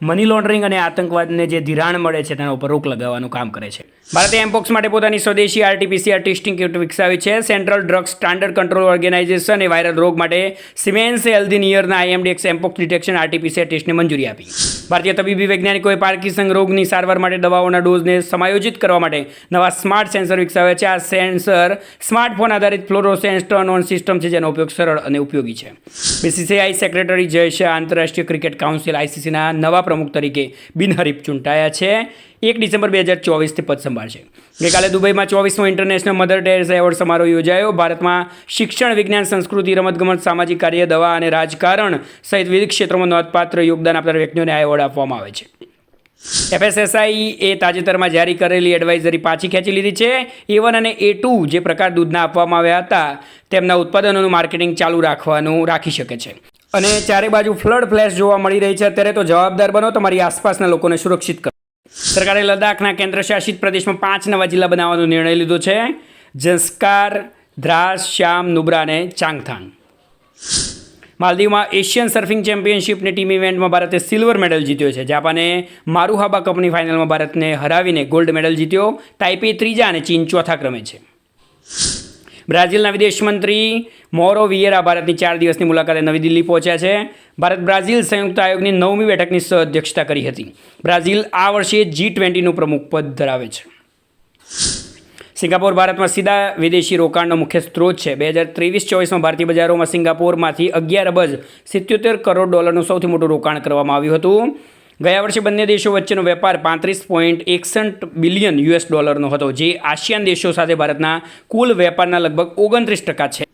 A: મની લોન્ડરિંગ અને આતંકવાદને જે ધિરાણ મળે છે તેના ઉપર રોક લગાવવાનું કામ કરે છે. ભારતે એમપોક્સ માટે પોતાની સ્વદેશી RT-PCR ટેસ્ટિંગ કિટ વિકસાવી છે. Central drugs standard control organisation એ વાયરલ રોગ માટે સિમેન્સ હેલ્થીનિયરના IMDx એમપોક્સ ડિટેક્શન RT-PCR ટેસ્ટને મંજૂરી આપી. ભારતીય તબીબી વૈજ્ઞાનિકોએ પાર્કિન્સન રોગની સારવાર માટે દવાઓના ડોઝને સમાયોજિત કરવા માટે નવા સ્માર્ટ સેન્સર વિકસાવ્યા છે. આ સેન્સર સ્માર્ટફોન આધારિત ફ્લોરોસેન્સ ટર્ન ઓન સિસ્ટમ છે જેનો ઉપયોગ સરળ અને ઉપયોગી છે. BCCI સેક્રેટરી જય શાહ આંતરરાષ્ટ્રીય ક્રિકેટ કાઉન્સિલ ICCના નવા પ્રમુખ તરીકે બિનહરીફ ચૂંટાયા છે. 1 ડિસેમ્બર 2024થી પદ સંભાળશે. ગઈકાલે દુબઈમાં 24મો ઇન્ટરનેશનલ મધર ટેરેસા એવોર્ડ સમારોહ યોજાયો. ભારતમાં શિક્ષણ, વિજ્ઞાન, સંસ્કૃતિ, રમતગમત, સામાજિક કાર્ય, દવા અને રાજકારણ સહિત વિવિધ ક્ષેત્રોમાં નોંધપાત્ર યોગદાન આપનાર વ્યક્તિઓને આ એવોર્ડ આપવામાં આવે છે. FSSAI એ તાજેતરમાં જારી કરેલી એડવાઇઝરી પાછી ખેંચી લીધી છે. A1 અને A2 જે પ્રકાર દૂધના આપવામાં આવ્યા હતા તેમના ઉત્પાદનોનું માર્કેટિંગ ચાલુ રાખી શકે છે. અને ચારે બાજુ ફ્લડ ફ્લેશ જોવા મળી રહી છે. અત્યારે તો જવાબદાર બનો, તમારી આસપાસના લોકોને સુરક્ષિત કરો. સરકારે લદ્દાખના કેન્દ્રશાસિત પ્રદેશમાં 5 નવા જિલ્લા બનાવવાનો નિર્ણય લીધો છે. ઝંસ્કાર, દ્રાસ, શ્યામ, નુબ્રા અને ચાંગથાંગ. માલદીવમાં એશિયન સર્ફિંગ ચેમ્પિયનશિપની ટીમ ઇવેન્ટમાં ભારતે સિલ્વર મેડલ જીત્યો છે. જાપાને મારુહાબા કપની ફાઇનલમાં ભારતને હરાવીને ગોલ્ડ મેડલ જીત્યો. તાઇપે 3જા અને ચીન 4થા ક્રમે છે. બ્રાઝિલના વિદેશ મંત્રી મોરો વિયેરા ભારતની 4 દિવસની મુલાકાતે નવી દિલ્હી પહોંચ્યા છે. ભારત બ્રાઝિલ સંયુક્ત આયોગની 9મી બેઠકની સહ-અધ્યક્ષતા કરી હતી. બ્રાઝિલ આ વર્ષે G20નું પ્રમુખ પદ ધરાવે છે. સિંગાપોર ભારતમાં સીધા વિદેશી રોકાણનો મુખ્ય સ્ત્રોત છે. 2023-24માં ભારતીય બજારોમાં સિંગાપોરમાંથી $11.77 કરોડ સૌથી મોટું રોકાણ કરવામાં આવ્યું હતું. ગયા વર્ષે બંને દેશો વચ્ચેનો વેપાર $35.61 બિલિયન હતો, જે આસિયાન દેશો સાથે ભારતના કુલ વેપારના લગભગ 29% છે.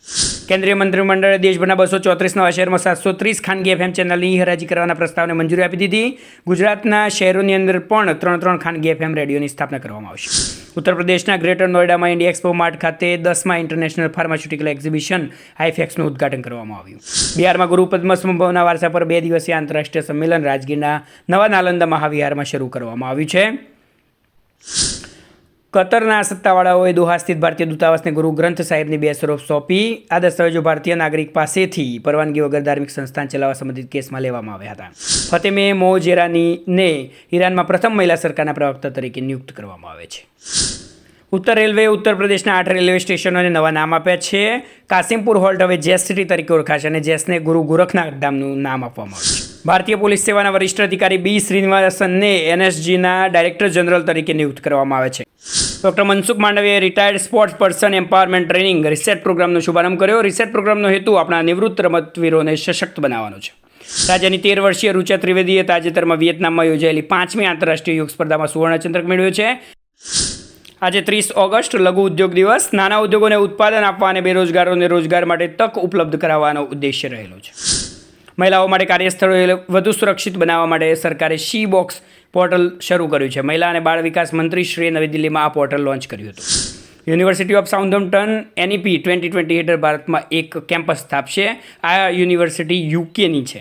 A: કેન્દ્રીય મંત્રીમંડળે દેશભરના 234 નવા શહેરમાં 730 ખાનગી FM ચેનલની હરાજી કરવાના પ્રસ્તાવને મંજૂરી આપી દીધી. ગુજરાતના શહેરોની અંદર પણ 3 ખાનગી FM રેડિયોની સ્થાપના કરવામાં આવશે. ઉત્તર પ્રદેશના ગ્રેટર નોઈડામાં ઇન્ડિયા એક્સપો માર્ટ ખાતે 10મા ઇન્ટરનેશનલ ફાર્માસ્યુટિકલ એક્ઝિબિશન IFEXનું ઉદઘાટન કરવામાં આવ્યું. બિહારમાં ગુરુ પદ્મસંભવના વારસા પર 2 દિવસીય આંતરરાષ્ટ્રીય સંમેલન રાજગીરના નવા નાલંદા મહાવિહારમાં શરૂ કરવામાં આવ્યું છે. કતરના સત્તાવાળાઓએ દોહા સ્થિત ભારતીય દૂતાવાસને ગુરુ ગ્રંથ સાહિબની 2 સ્વરૂપ સોંપી. આ દસ્તાવેજો ભારતીય નાગરિક પાસેથી પરવાનગી વગર ધાર્મિક સંસ્થાન ચલાવવા સંબંધિત કેસમાં લેવામાં આવ્યા હતા. ફતેમે મોજેરાનીને ઈરાનમાં પ્રથમ મહિલા સરકારના પ્રવક્તા તરીકે નિયુક્ત કરવામાં આવે છે. ઉત્તર રેલવેએ ઉત્તર પ્રદેશના 8 રેલવે સ્ટેશનોને નવા નામ આપ્યા છે. કાસિમપુર હોલ્ટ હવે જેસ સિટી તરીકે ઓળખાશે અને જેસને ગુરુ ગોરખનાથ ધામનું નામ આપવામાં આવ્યું છે. ભારતીય પોલીસ સેવાના વરિષ્ઠ અધિકારી B શ્રીનિવાસનને NSGના ડાયરેક્ટર જનરલ તરીકે નિયુક્ત કરવામાં આવે છે. ડૉક્ટર મનસુખ માંડવીએ retired sports person empowerment training reset પ્રોગ્રામનો શુભારંભ કર્યો. રિસેટ પ્રોગ્રામનો હેતુ આપણા નિવૃત્ત રમતવીરોને સશક્ત બનાવવાનો છે. રાજ્યની 13 વર્ષીય રુચા ત્રિવેદીએ તાજેતરમાં વિયેતનામમાં યોજાયેલી 5મી આંતરરાષ્ટ્રીય યોગ સ્પર્ધામાં સુવર્ણચંદ્રક મેળવ્યો છે. આજે 30 ઓગસ્ટ લઘુ ઉદ્યોગ દિવસ. નાના ઉદ્યોગોને ઉત્પાદન આપવા અને બેરોજગારોને રોજગાર માટે તક ઉપલબ્ધ કરાવવાનો ઉદ્દેશ્ય રહેલો છે. મહિલાઓ માટે કાર્યસ્થળોએ વધુ સુરક્ષિત બનાવવા માટે સરકારે શી બોક્સ પોર્ટલ શરૂ કર્યું છે. મહિલા અને બાળ વિકાસ મંત્રી શ્રીએ નવી દિલ્હીમાં આ પોર્ટલ લોન્ચ કર્યું હતું. યુનિવર્સિટી ઓફ સાઉથમ્પ્ટન NEP 2020 હેઠળ ભારતમાં એક કેમ્પસ સ્થાપશે. આ યુનિવર્સિટી UKની છે.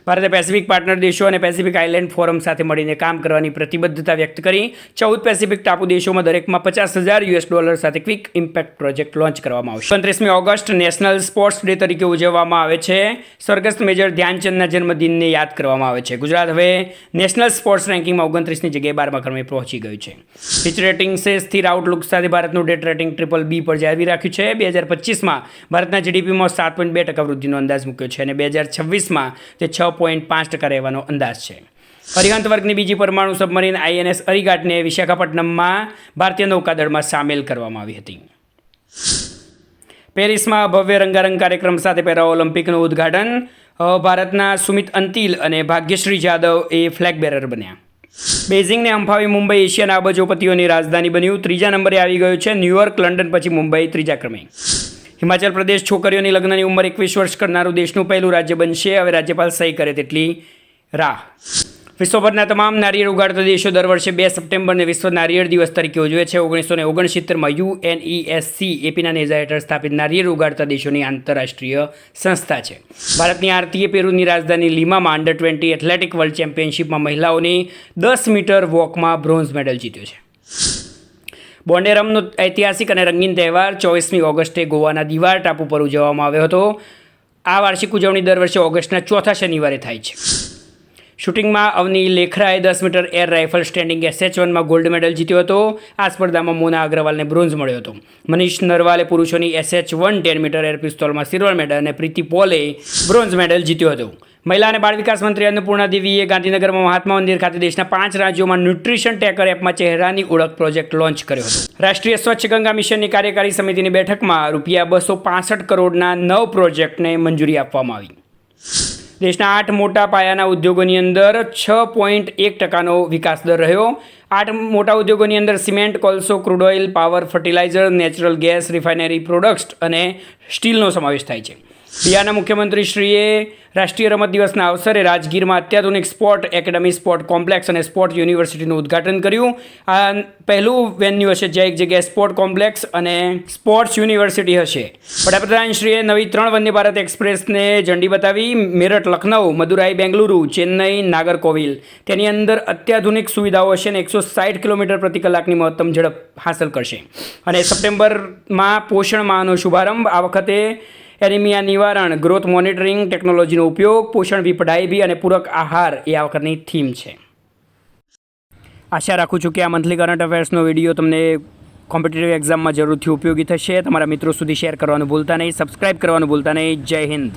A: ભારતે પેસિફિક પાર્ટનર દેશો અને પેસિફિક આઇલેન્ડ ફોરમ સાથે મળીને કામ કરવાની પ્રતિબદ્ધતા વ્યક્ત કરી 14 પેસિફિક ટાપુ દેશોમાં દરેકમાં $50,000 સાથે ક્વિક ઇમ્પેક્ટ પ્રોજેક્ટ લોન્ચ કરવામાં આવશે. 29મી ઓગસ્ટ નેશનલ સ્પોર્ટ્સ ડે તરીકે ઉજવવામાં આવે છે. સ્વર્ગસ્થ મેજર ધ્યાનચંદના જન્મદિનને યાદ કરવામાં આવે છે. ગુજરાત હવે નેશનલ સ્પોર્ટ્સ રેન્કિંગમાં 29ની જગ્યાએ 12મા ક્રમે પહોંચી ગયું છે. ફિચ રેટિંગ્સે સ્થિર આઉટલુક સાથે ભારતનું ડેટ રેટિંગ BBB પર જાળવી રાખ્યું છે. 2025માં ભારતના જીડીપીમાં 7.2% વૃદ્ધિનો અંદાજ મૂક્યો છે અને 2026માં તે 6.5% રહેવાનો અંદાજ છે. અરિહંત વર્ગની બીજી પરમાણુ સબમરીન INS અરિગાટને વિશાખાપટ્ટનમમાં ભારતીય નૌકાદળમાં સામેલ કરવામાં આવી હતી. પેરિસમાં ભવ્ય રંગારંગ કાર્યક્રમ સાથે પેરા ઓલિમ્પિકનું ઉદ્ઘાટન. ભારતના સુમિત અંતિલ અને ભાગ્યશ્રી જાદવ એ ફ્લેગ બેરર બન્યા. બેઇઝિંગને હંફાવી મુંબઈ એશિયાના અબજોપતિઓની રાજધાની બન્યું. 3જા નંબરે આવી ગયું છે ન્યૂયોર્ક. લંડન પછી મુંબઈ 3જા ક્રમે. હિમાચલ પ્રદેશ છોકરીઓની લગ્નની ઉંમર 21 વર્ષ કરનારું દેશનું પહેલું રાજ્ય બનશે. હવે રાજ્યપાલ સહી કરે તેટલી રાહ. વિશ્વભરના તમામ નારિયેળ ઉગાડતા દેશો દર વર્ષે 2 સપ્ટેમ્બરને વિશ્વ નારિયેળ દિવસ તરીકે ઉજવે છે. 1969માં UNESC એપીના નેજા હેઠળ સ્થાપિત નારિયેળ ઉગાડતા દેશોની આંતરરાષ્ટ્રીય સંસ્થા છે. ભારતની આરતીએ પેરુની રાજધાની લીમામાં અંડર-20 એથ્લેટિક વર્લ્ડ ચેમ્પિયનશિપમાં મહિલાઓની 10 મીટર વોકમાં બ્રોન્ઝ મેડલ જીત્યો છે. બોન્ડેરમનો ઐતિહાસિક અને રંગીન તહેવાર 24મી ઓગસ્ટે ગોવાના દીવાર ટાપુ પર ઉજવવામાં આવ્યો હતો. આ વાર્ષિક ઉજવણી દર વર્ષે ઓગસ્ટના ચોથા શનિવારે થાય છે. શૂટિંગમાં અવની લેખરાએ 10 મીટર એર રાઇફલ સ્ટેન્ડિંગ SH1માં ગોલ્ડ મેડલ જીત્યો હતો. આ સ્પર્ધામાં મોના અગ્રવાલને બ્રોન્ઝ મળ્યો હતો. મનીષ નરવાલે પુરુષોની SH1 10 મીટર એર પિસ્તોલમાં સિલ્વર મેડલ અને પ્રીતિ પોલે બ્રોન્ઝ મેડલ જીત્યો હતો. મહિલા અને બાળ વિકાસ મંત્રી અન્નપૂર્ણા દેવીએ ગાંધીનગરમાં મહાત્મા મંદિર ખાતે દેશના 5 રાજ્યોમાં ન્યુટ્રિશન ટેકર એપમાં ચહેરાની ઓળખ પ્રોજેક્ટ લોન્ચ કર્યો હતો. રાષ્ટ્રીય સ્વચ્છ ગંગા મિશનની કાર્યકારી સમિતિની બેઠકમાં ₹265 કરોડના 9 પ્રોજેક્ટને મંજૂરી આપવામાં આવી. દેશના 8 મોટા પાયાના ઉદ્યોગોની અંદર 6.1%નો વિકાસ દર રહ્યો. 8 મોટા ઉદ્યોગોની અંદર સિમેન્ટ, કોલસો, crude oil, power, fertiliser, natural gas, refinery products અને સ્ટીલનો સમાવેશ થાય છે. બિહારના મુખ્યમંત્રીશ્રીએ રાષ્ટ્રીય રમત દિવસના અવસરે રાજગીરમાં અત્યાધુનિક સ્પોર્ટ એકેડમી, સ્પોર્ટ કોમ્પ્લેક્સ અને સ્પોર્ટ યુનિવર્સિટીનું ઉદ્ઘાટન કર્યું. આ પહેલું વેન્યુ હશે જ્યાં એક જગ્યાએ સ્પોર્ટ કોમ્પ્લેક્સ અને સ્પોર્ટ્સ યુનિવર્સિટી હશે. વડાપ્રધાનશ્રીએ નવી 3 વંદે ભારત એક્સપ્રેસને ઝંડી બતાવી. મેરઠ, લખનઉ, મદુરાઈ, બેંગલુરુ, ચેન્નઈ, નાગરકોવિલ તેની અંદર અત્યાધુનિક સુવિધાઓ હશે અને 160 કિલોમીટર પ્રતિ કલાકની મહત્તમ ઝડપ હાંસલ કરશે. અને સપ્ટેમ્બરમાં પોષણ માહનો શુભારંભ. આ વખતે એનિમિયા નિવારણ, ગ્રોથ મોનિટરિંગ, ટેકનોલોજીનો ઉપયોગ, પોષણ બી, પઢાઈ બી અને પૂરક આહાર એ આ વખતની થીમ છે. આશા રાખું છું કે આ મંથલી કરંટ અફેર્સનો વિડીયો તમને કોમ્પિટિટિવ એક્ઝામમાં જરૂરથી ઉપયોગી થશે. તમારા મિત્રો સુધી શેર કરવાનું ભૂલતા નહીં. સબસ્ક્રાઇબ કરવાનું ભૂલતા નહીં. જય હિન્દ.